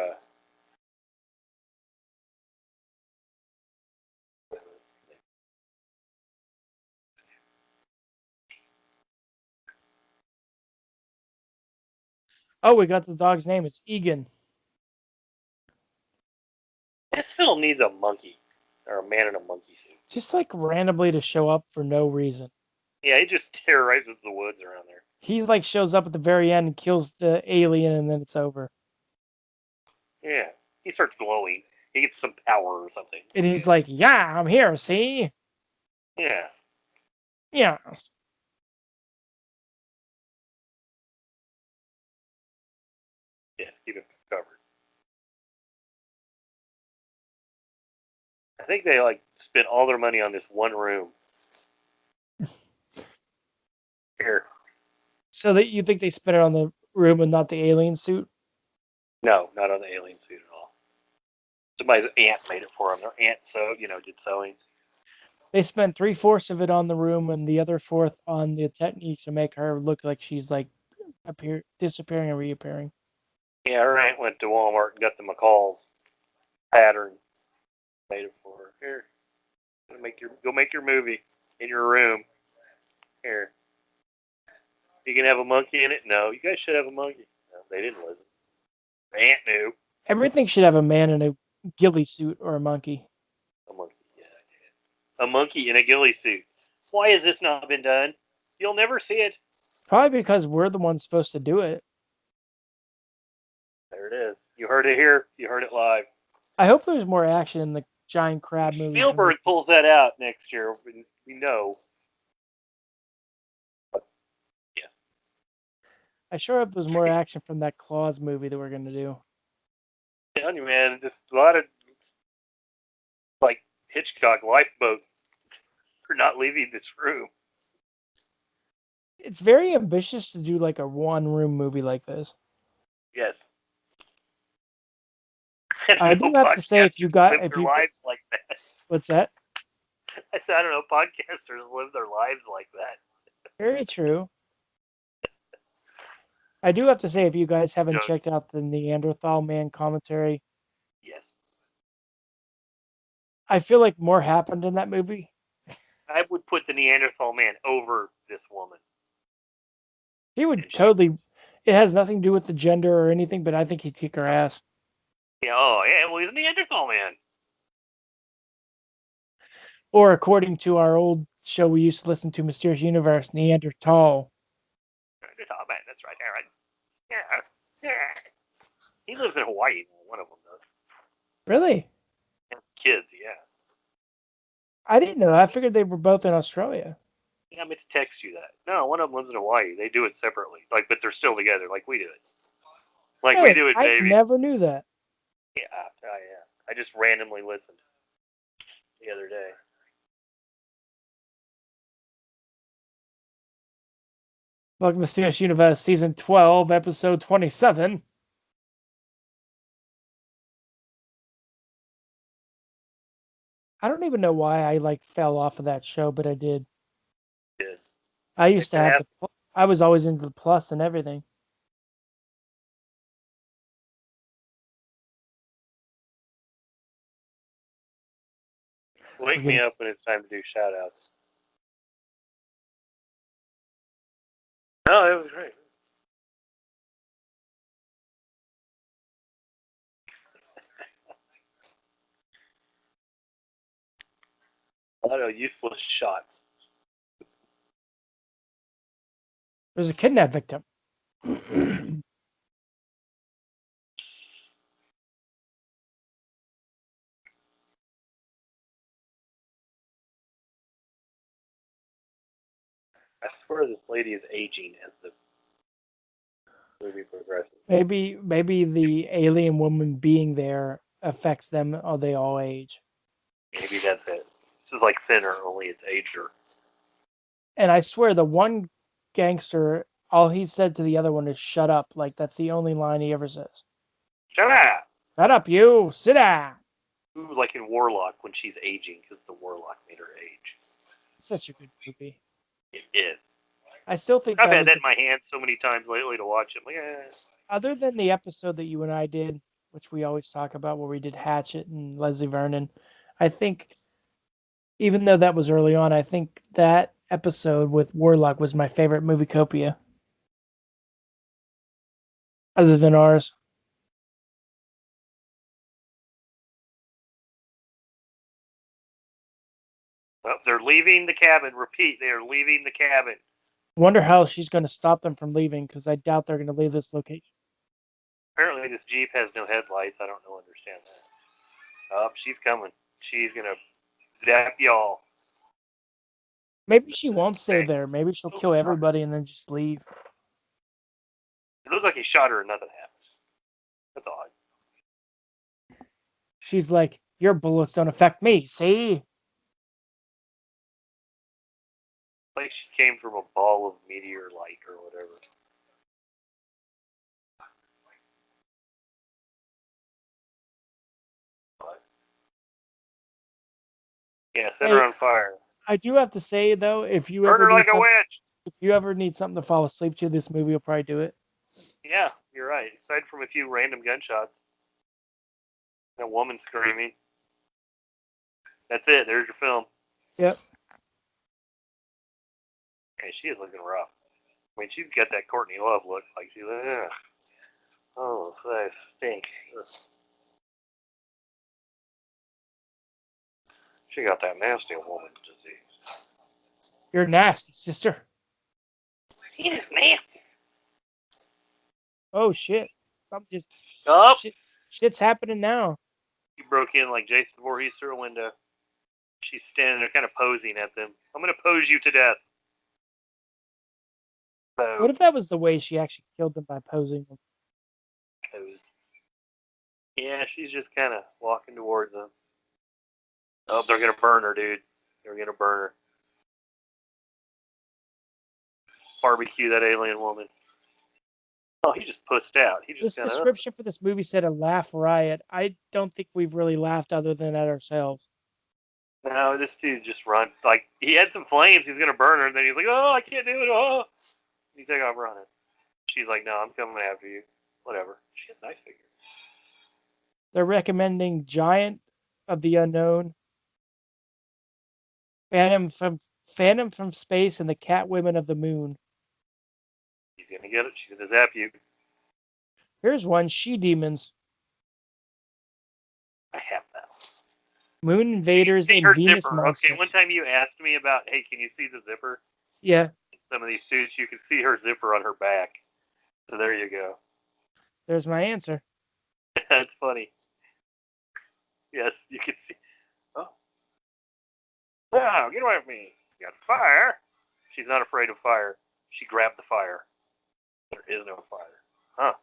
Oh, we got the dog's name. It's Egan. this film needs a monkey. Or a man in a monkey suit. Just like randomly to show up for no reason. Yeah, he just terrorizes the woods around there. He like shows up at the very end and kills the alien and then it's over. Yeah. He starts glowing. He gets some power or something. And he's like, yeah, I'm here, see? Yeah. Yeah. Yeah, keep it covered. I think they like spent all their money on this one room. Here. So that you think they spent it on the room and not the alien suit? No, not on the alien suit at all. Somebody's aunt made it for them. Their aunt did sewing. They spent 3/4 of it on the room and the other fourth on the technique to make her look like she's like disappearing and reappearing. Yeah, her aunt went to Walmart and got the McCall's pattern, made it for her. Here, go make your movie in your room. Here, you can have a monkey in it. No, you guys should have a monkey. No, they didn't listen. The aunt knew. Everything should have a man in a ghillie suit or a monkey. A monkey, yeah. A monkey in a ghillie suit. Why has this not been done? You'll never see it. Probably because we're the ones supposed to do it. There it is. You heard it here. You heard it live. I hope there's more action in the giant crab movies. Spielberg pulls that out next year. We know. Yeah. I sure hope there's more action from that Claws movie that we're going to do. I'm telling you, man, just a lot of like Hitchcock lifeboat for not leaving this room. It's very ambitious to do like a one-room movie like this. Yes. I do have to say, if you lives like that. What's that? I said, I don't know, podcasters live their lives like that. Very true. I do have to say, if you guys haven't checked out the Neanderthal Man commentary, yes, I feel like more happened in that movie. I would put the Neanderthal Man over this woman. He would totally. It has nothing to do with the gender or anything, but I think he'd kick her ass. Yeah, oh yeah, well he's a Neanderthal Man. Or according to our old show we used to listen to, Mysterious Universe, Neanderthal. Neanderthal Man, that's right, Aaron. Yeah. He lives in Hawaii. One of them does. Really? And kids, yeah. I didn't know that. I figured they were both in Australia. Yeah, I meant to text you that. No, one of them lives in Hawaii. They do it separately, like, but they're still together, like we do it. Like we do it, baby. I never knew that. Yeah, yeah. I just randomly listened the other day. Welcome to Mysterious Universe, Season 12, Episode 27. I don't even know why I fell off of that show, but I did. Yeah. I used to have I was always into the Plus and everything. Wake me up when it's time to do shout outs. No, it was great. A lot of useless shots. There's a kidnap victim. I swear this lady is aging as the movie progresses. Maybe the alien woman being there affects them, or they all age. Maybe that's it. This is like Thinner, only it's ager. And I swear, the one gangster, all he said to the other one is "shut up." Like, that's the only line he ever says. Shut up! Shut up, you! Sit down! Ooh, like in Warlock when she's aging because the Warlock made her age. Such a good movie. It is. I still think I've had that in my hand so many times lately to watch it. Like, Other than the episode that you and I did, which we always talk about, where we did Hatchet and Leslie Vernon, I think, even though that was early on, I think that episode with Warlock was my favorite movie copia. Other than ours. Well, they're leaving the cabin. Repeat, they are leaving the cabin. Wonder how she's going to stop them from leaving, because I doubt they're going to leave this location. Apparently, this Jeep has no headlights. I don't understand that. Oh, she's coming. She's going to zap y'all. Maybe she won't stay there. Maybe she'll kill everybody and then just leave. It looks like he shot her and nothing happened. That's odd. She's like, your bullets don't affect me, see? Like she came from a ball of meteor light or whatever. Yeah, set her on fire. I do have to say though, if you Burn ever her need like a some, witch. if you ever need something to fall asleep to, this movie will probably do it. Yeah, you're right. Aside from a few random gunshots, and a woman screaming. That's it. There's your film. Yep. Hey, she is looking rough. I mean, she's got that Courtney Love look. Like she's like, ugh. Oh, I stink. Ugh. She got that nasty woman's disease. You're nasty, sister. She is nasty. Oh shit! Something just Oh, shit's happening now. she broke in like Jason Voorhees through a window. She's standing there, kind of posing at them. I'm gonna pose you to death. So, What if that was the way she actually killed them by posing them? pose. Yeah, she's just kind of walking towards them. Oh, they're gonna burn her, dude. They're gonna burn her. Barbecue that alien woman. Oh, he just pussed out. He just This kind of. description for this movie said a laugh riot. I don't think we've really laughed other than at ourselves. No, this dude just run. Like, he had some flames. He was going to burn her. And then he's like, oh, I can't do it. Oh. He took off running. She's like, no, I'm coming after you. Whatever. She has nice figures. They're recommending Giant of the Unknown, Phantom from Space, and the Catwomen of the Moon. He's going to get it. She's going to zap you. Here's one, She Demons. I have that. Moon Invaders See and her Venus zipper. Monsters. Okay, one time you asked me about, hey, can you see the zipper? Yeah. In some of these suits, you can see her zipper on her back. So there you go. There's my answer. That's funny. Yes, you can see. Oh. No, get away from me. You got fire. She's not afraid of fire. She grabbed the fire. There is no fire. Huh.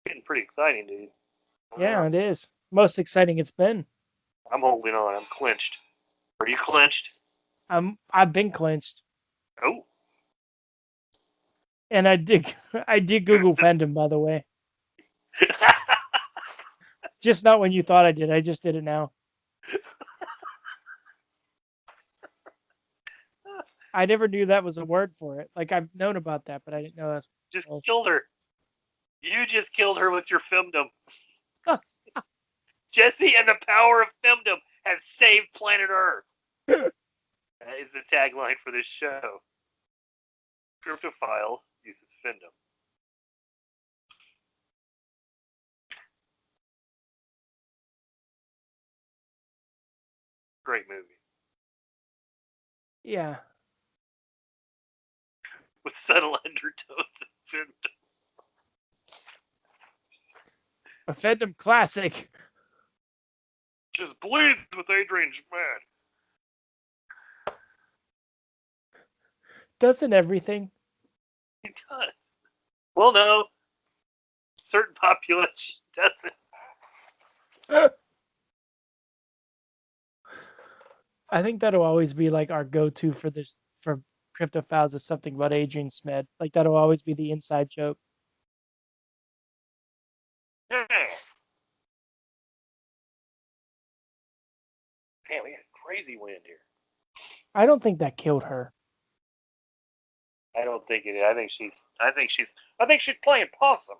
Getting pretty exciting, dude. Yeah, it is. Most exciting it's been. I'm holding on. I'm clenched. Are you clenched? I've been clenched. Oh. And I did Google Fandom, by the way. Just not when you thought I did. I just did it now. I never knew that was a word for it. Like, I've known about that, but I didn't know that's. Just killed her. You just killed her with your femdom. Jesse and the power of femdom has saved planet Earth. That is the tagline for this show. Cryptophiles uses femdom. Great movie. Yeah. With subtle undertones of femdom. A Fandom classic. Just bleeds with Adrian Schmad. Doesn't everything? He does. Well, no. Certain population doesn't. I think that'll always be like our go-to for this for Cryptophiles is something about Adrian Smed. Like that'll always be the inside joke. Yeah. Man, we got crazy wind here. I don't think that killed her. I don't think it is. I think she's playing possum.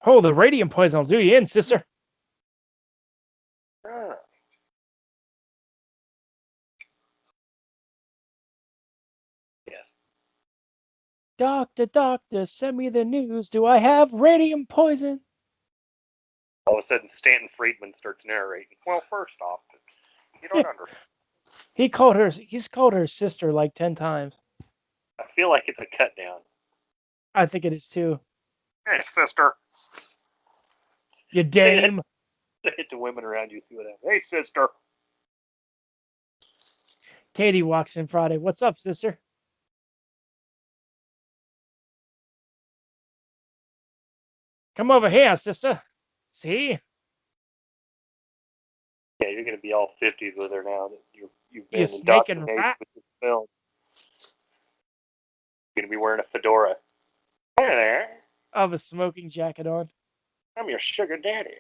Oh, the radium poison will do you in, sister. Yes. Doctor, send me the news. Do I have radium poison? All of a sudden, Stanton Friedman starts narrating. Well, first off, you don't understand. He's called her sister like 10 times. I feel like it's a cut down. I think it is too. Hey, sister. You dame. Hit the women around you, see what happens. Hey, sister. Katie walks in Friday. What's up, sister? Come over here, sister. See? Yeah, you're going to be all 50s with her now that you've been You snake and indoctrinated rat. with this film. You're going to be wearing a fedora. Hey there. I have a smoking jacket on. I'm your sugar daddy.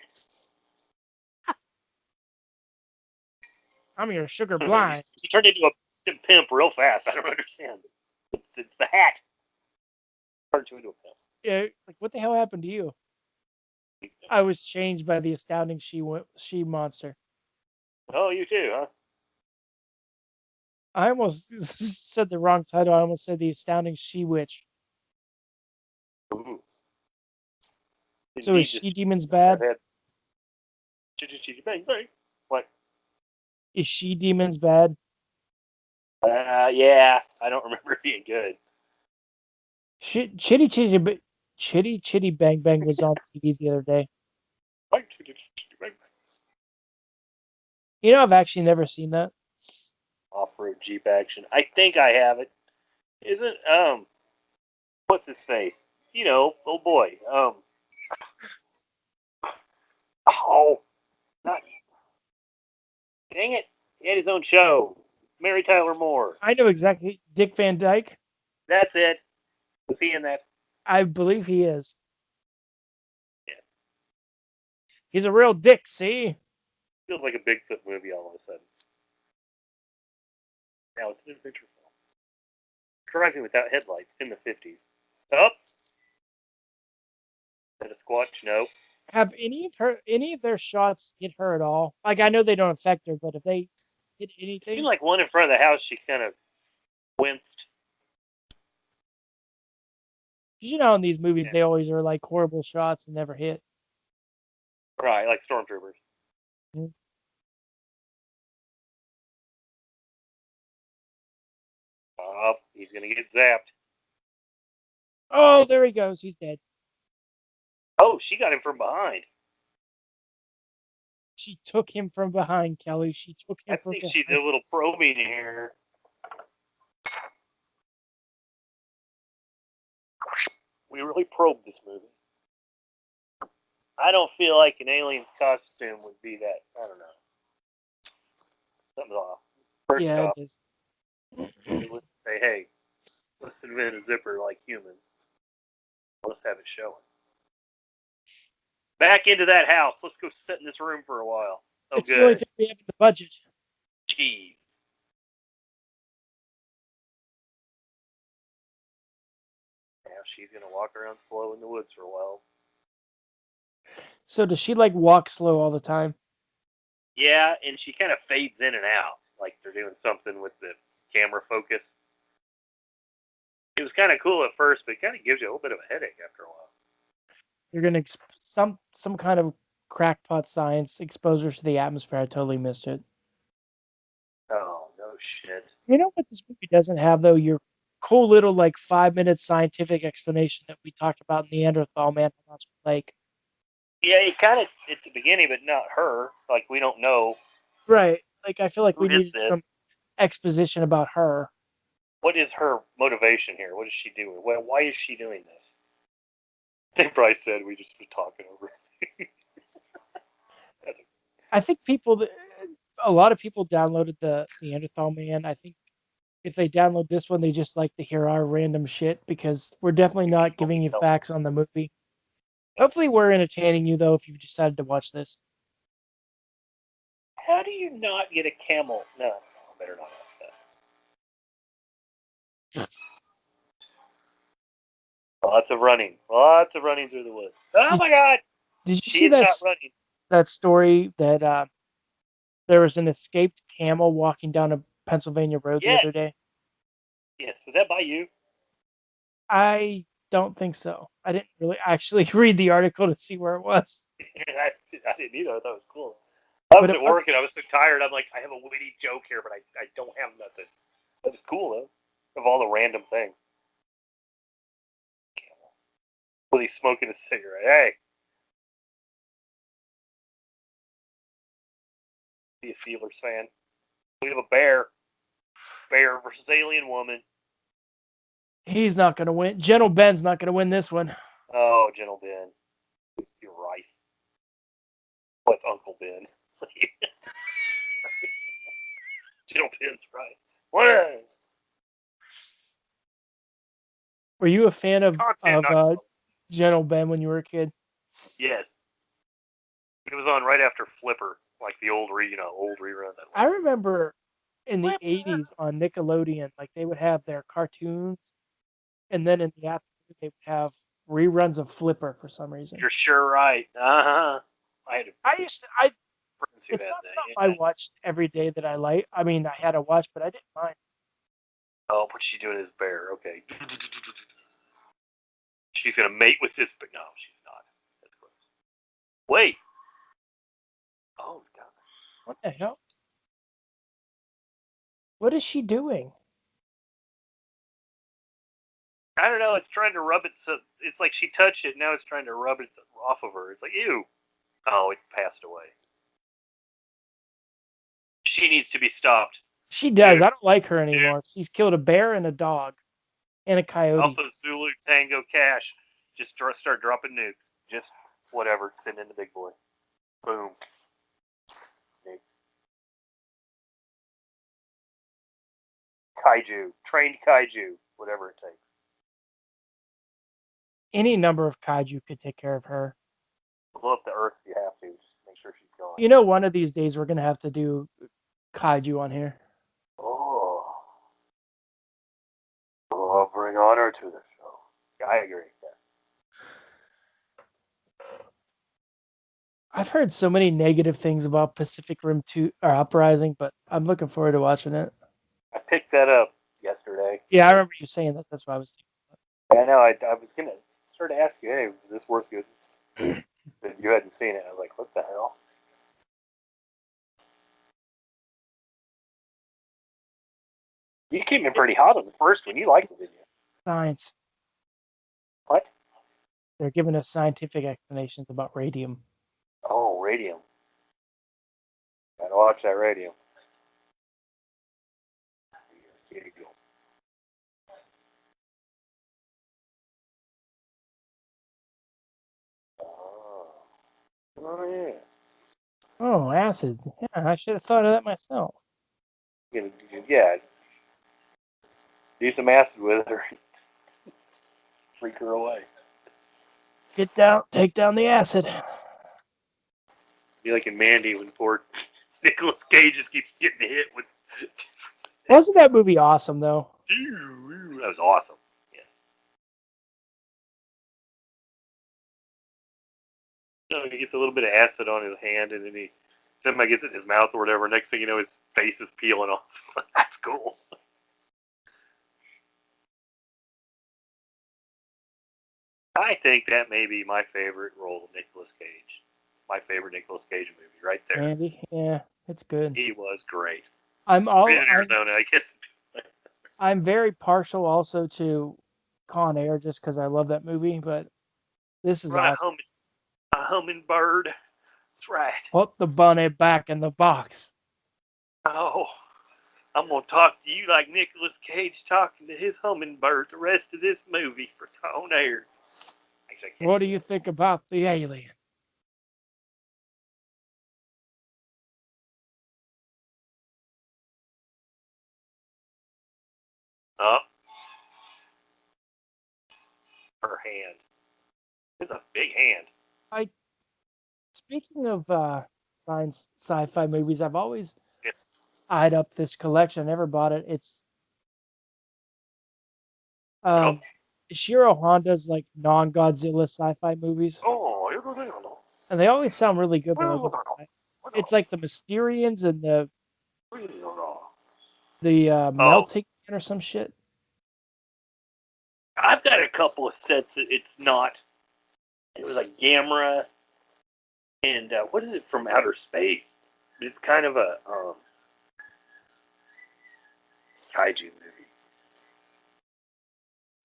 I'm your sugar blind. You turned into a pimp real fast. I don't understand. It's the hat. Turned you into a pimp. Yeah, like what the hell happened to you? I was changed by the astounding she-monster. Oh, you too, huh? I almost said the wrong title. I almost said the astounding she-witch. Ooh. So is Indeed, just she-demons bad? bang bang. What? Is she-demons bad? Yeah. I don't remember it being good. Chitty Bang Bang was on TV the other day. You know, I've actually never seen that. Off-road Jeep action. I think I have it. Isn't what's his face? You know, oh boy. Oh, not dang it. He had his own show. Mary Tyler Moore. I know exactly. Dick Van Dyke. That's it. Was he in that? I believe he is. Yeah. He's a real dick. See. Feels like a Bigfoot movie all of a sudden. Now it's an adventure film. Driving without headlights in the 50s. Up. At a squatch? No. Have any of their shots hit her at all? Like I know they don't affect her, but if they hit It anything, seemed like one in front of the house, she kind of winced. you know, in these movies they always are like horrible shots and never hit. Right, like stormtroopers. Mm-hmm. Up. He's going to get zapped. Oh, there he goes. He's dead. Oh, she got him from behind. She took him from behind, Kelly. She took him I from think behind. she did a little probing here. We really probed this movie. I don't feel like an alien costume would be that. I don't know. Something's off. First Yeah, off, it is. they wouldn't say, hey, let's invent a zipper like humans. Let's have it showing. Back into that house. Let's go sit in this room for a while. Oh, It's the only good. thing we have in the budget. Jeez. Now she's going to walk around slow in the woods for a while. So does she like walk slow all the time? Yeah, and she kind of fades in and out. Like they're doing something with the camera focus. It was kind of cool at first, but it kind of gives you a little bit of a headache after a while. You're gonna some kind of crackpot science exposure to the atmosphere. I totally missed it. Oh, no shit. You know what this movie doesn't have though? Your cool little like 5 minute scientific explanation that we talked about in Neanderthal Man from Monster Lake. Yeah, it kind of at the beginning, but not her. Like we don't know Right. Like I feel like who we did needed this. some exposition about her. What is her motivation here? What is she doing? Why is she doing this? They probably said we just been talking over. I think a lot of people downloaded the Neanderthal Man. I think if they download this one, they just like to hear our random shit because we're definitely not giving you facts on the movie. Hopefully, we're entertaining you though if you've decided to watch this. How do you not get a camel? No, I better not ask that. Lots of running through the woods. Oh my God! Did you She see is not running. that story that there was an escaped camel walking down a Pennsylvania road the other day? Yes. Was that by you? I don't think so. I didn't really actually read the article to see where it was. I didn't either. I thought it was cool. I was But at work and I was so tired. I'm like, I have a witty joke here, but I don't have nothing. That was cool though. Of all the random things. Was he smoking a cigarette? Hey. Be a Steelers fan. We have a bear. Bear versus alien woman. He's not going to win. Gentle Ben's not going to win this one. Oh, Gentle Ben. You're right. What's Uncle Ben? Gentle Ben's right. What? Were you a fan of Content, Gentle Ben when you were a kid? Yes. It was on right after Flipper. like the old rerun. I remember in the 80s on Nickelodeon, like they would have their cartoons, and then in the afternoon they would have reruns of Flipper for some reason. You're sure right. I had I friends who it's had not that. something I Yeah. watched every day that I like. I mean, I had to watch, but I didn't mind. Oh, what's she doing as bear? Okay. She's gonna mate with this, but no, she's not. That's gross. Wait. Oh god. What the hell? What is she doing? I don't know. It's trying to rub it. So it's like she touched it. Now it's trying to rub it off of her. It's like ew. Oh, it passed away. She needs to be stopped. She does. Dude, I don't like her dude. anymore. She's killed a bear and a dog and a coyote. Alpha Zulu Tango Cash. Just start dropping nukes. Just whatever. Send in the big boy. Boom. Nukes. Kaiju. Trained kaiju. Whatever it takes. Any number of kaiju could take care of her. Blow up the earth if you have to. Just make sure she's gone. You know, one of these days we're gonna have to do kaiju on here. Oh. Oh, bring honor to the show. Yeah, I agree. Yeah. I've heard so many negative things about Pacific Rim 2 or Uprising, but I'm looking forward to watching it. I picked that up yesterday. Yeah, I remember you saying that. That's what I was I know. I was gonna start to ask you, hey, is this worth it? But you hadn't seen it. I was like, what the hell? You came in pretty hot on the first one. You liked it, didn't you? science. What? They're giving us scientific explanations about radium. Oh, radium. Gotta watch that radium. Oh yeah. Oh, acid. Yeah, I should have thought of that myself. Yeah. Do some acid with her. Freak her away. Take down the acid. Be like in Mandy when poor Nicolas Cage just keeps getting hit with. Wasn't that movie awesome though? That was awesome. Yeah. So he gets a little bit of acid on his hand, and then somebody gets it in his mouth or whatever. Next thing you know, his face is peeling off. That's cool. I think that may be my favorite role of Nicolas Cage. My favorite Nicolas Cage movie, right there. Andy, yeah, it's good. He was great. I'm Arizona, I guess. I'm very partial also to Con Air just because I love that movie, but this is Run awesome. a hummingbird. That's right. Put the bunny back in the box. Oh, I'm gonna talk to you like Nicolas Cage talking to his hummingbird the rest of this movie for on air. Actually, What do you think about the alien? Oh, her hand. It's a big hand. Speaking of science sci-fi movies, I've always It's eyed up this collection. I never bought it. It's oh, Ishiro Honda's like non-Godzilla sci-fi movies, and they always sound really good. But like, it's like the Mysterians and the oh. Melting Man or some shit. I've got a couple of sets that it's not. It was like Gamera and what is it from outer space? It's kind of a kaiju movie.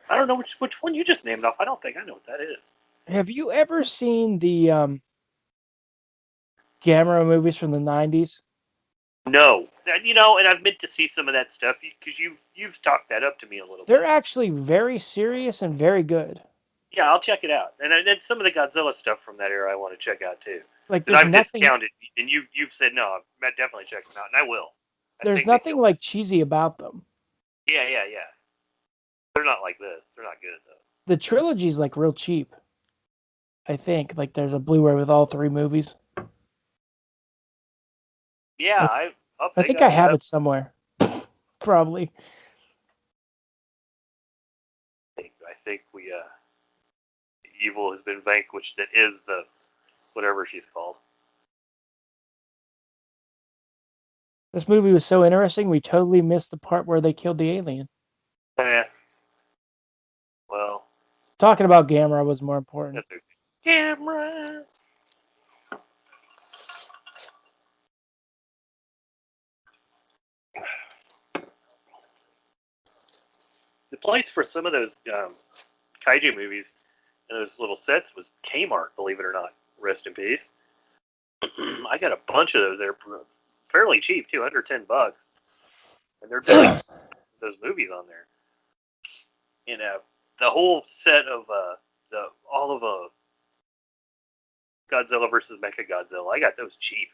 I don't know which one you just named off. I don't think I know what that is. Have you ever seen the Gamera movies from the 90s? No, and I've meant to see some of that stuff because you've talked that up to me a little They're bit. actually very serious and very good. Yeah, I'll check it out, and then some of the Godzilla stuff from that era I want to check out too. Like Because there's I've nothing discounted, and you've said no. I'm definitely checking them out, and I will. there's nothing like cheesy about them. Yeah. They're not like this. They're not good though. The trilogy's like real cheap. I think like there's a Blu-ray with all three movies. Yeah, I they think got I it. have it somewhere. Probably. I think we evil has been vanquished. That is the whatever she's called. This movie was so interesting, we totally missed the part where they killed the alien. Eh, well, Talking about Gamera was more important. that's a camera. The place for some of those kaiju movies and those little sets was Kmart. Believe it or not. Rest in peace. I got a bunch of those there, fairly cheap too, under $10, and there'd be like those movies on there. You know, the whole set of the all of Godzilla versus Mechagodzilla. I got those cheap.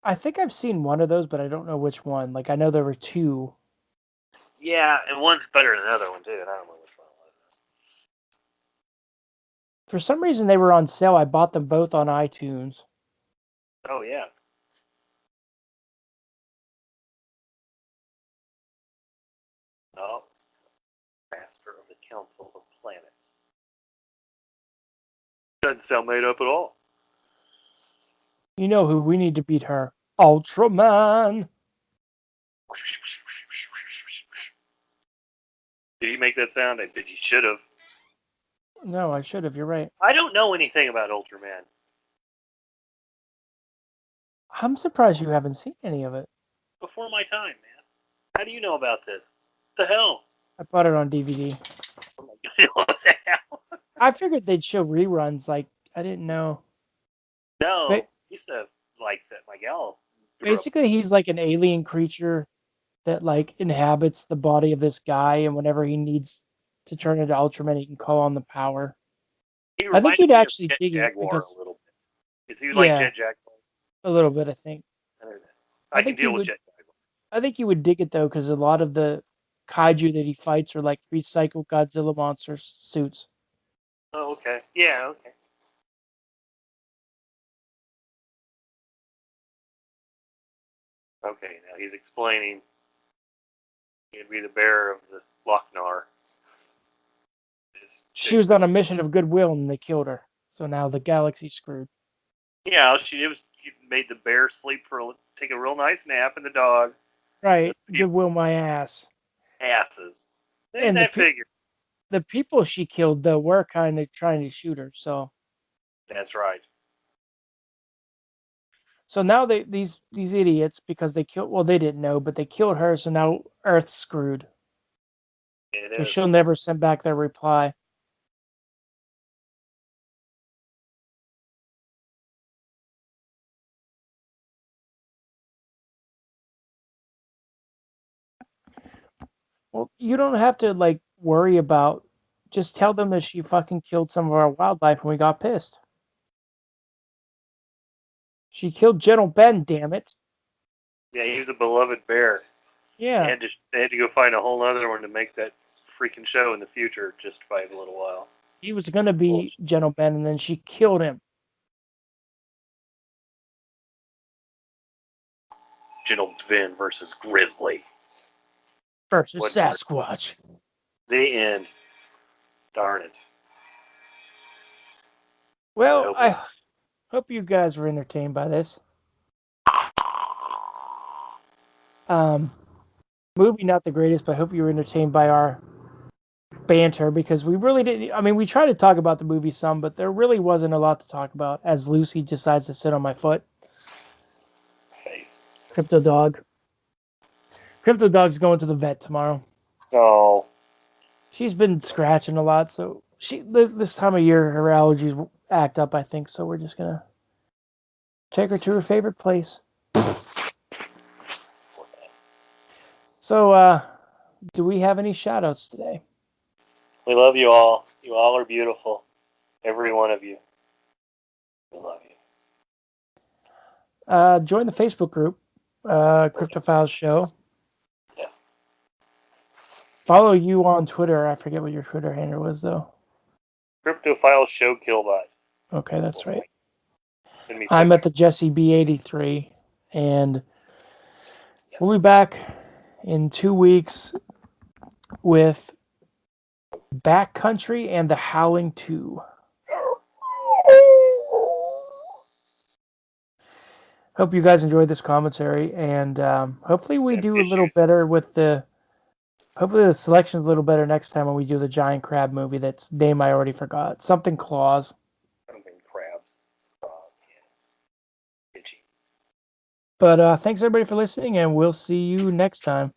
I think I've seen one of those, but I don't know which one. Like I know there were two. Yeah, and one's better than the other one too, and I don't know which one it was. For some reason they were on sale. I bought them both on iTunes. Oh yeah. Oh, Master of the Council of Planets. Doesn't sound made up at all. You know who we need to beat her? Ultraman. Did you make that sound? I bet you should have. No, I should have. You're right. I don't know anything about Ultraman. I'm surprised you haven't seen any of it. Before my time, man. How do you know about this? What the hell? I bought it on DVD. Oh my god, what the hell? I figured they'd show reruns. Like I didn't know. No, But he said likes it. My gal. basically, he's like an alien creature that like inhabits the body of this guy, and whenever he needs to turn into Ultraman, he can call on the power. He I think reminded you'd me of actually Jet dig it Jaguar a because, little bit. Is he like yeah, Jet Jaguar? a little bit. I think. I I can think you deal with would. Jet Jaguar. I think you would dig it though, because a lot of the kaiju that he fights are like recycled Godzilla monster suits. Oh, okay. Yeah, okay. Okay, now he's explaining he'd be the bearer of the Lochnar. She was on a mission of goodwill, and they killed her. So now the galaxy's screwed. Yeah, she made the bear sleep take a real nice nap, and the dog Right, goodwill my ass. asses. Didn't And I figure? the people she killed though were kind of trying to shoot her. That's right. So now these idiots, because they killed, well, they didn't know, but they killed her. So now Earth's screwed. It Because is. she'll never send back their reply. Well, you don't have to like worry about. Just tell them that she fucking killed some of our wildlife and we got pissed. She killed General Ben, damn it. Yeah, he was a beloved bear. Yeah. They had to go find a whole other one to make that freaking show in the future justify it a little while. He was gonna be General Ben and then she killed him. General Ben versus Grizzly. Versus Sasquatch. The end. Darn it. Well, I hope you guys were entertained by this. Movie not the greatest, but I hope you were entertained by our banter, because we really didn't. I mean, we tried to talk about the movie some, but there really wasn't a lot to talk about as Lucy decides to sit on my foot. Hey. Crypto Dog's going to the vet tomorrow. Oh. She's been scratching a lot, so this time of year her allergies act up, I think, so we're just gonna take her to her favorite place. So, do we have any shout-outs today? We love you all. You all are beautiful. Every one of you. We love you. Join the Facebook group, Cryptophiles Show. Yeah. Follow you on Twitter. I forget what your Twitter handle was, though. Cryptophiles Show Killbot. Okay, that's right. I'm at the Jesse B83, and we'll be back in 2 weeks with Backcountry and The Howling 2. Hope you guys enjoyed this commentary, and hopefully we do a little better with the. Hopefully the selection's a little better next time when we do the giant crab movie. That's name I already forgot. Something claws. Something crabs. But thanks everybody for listening, and we'll see you next time.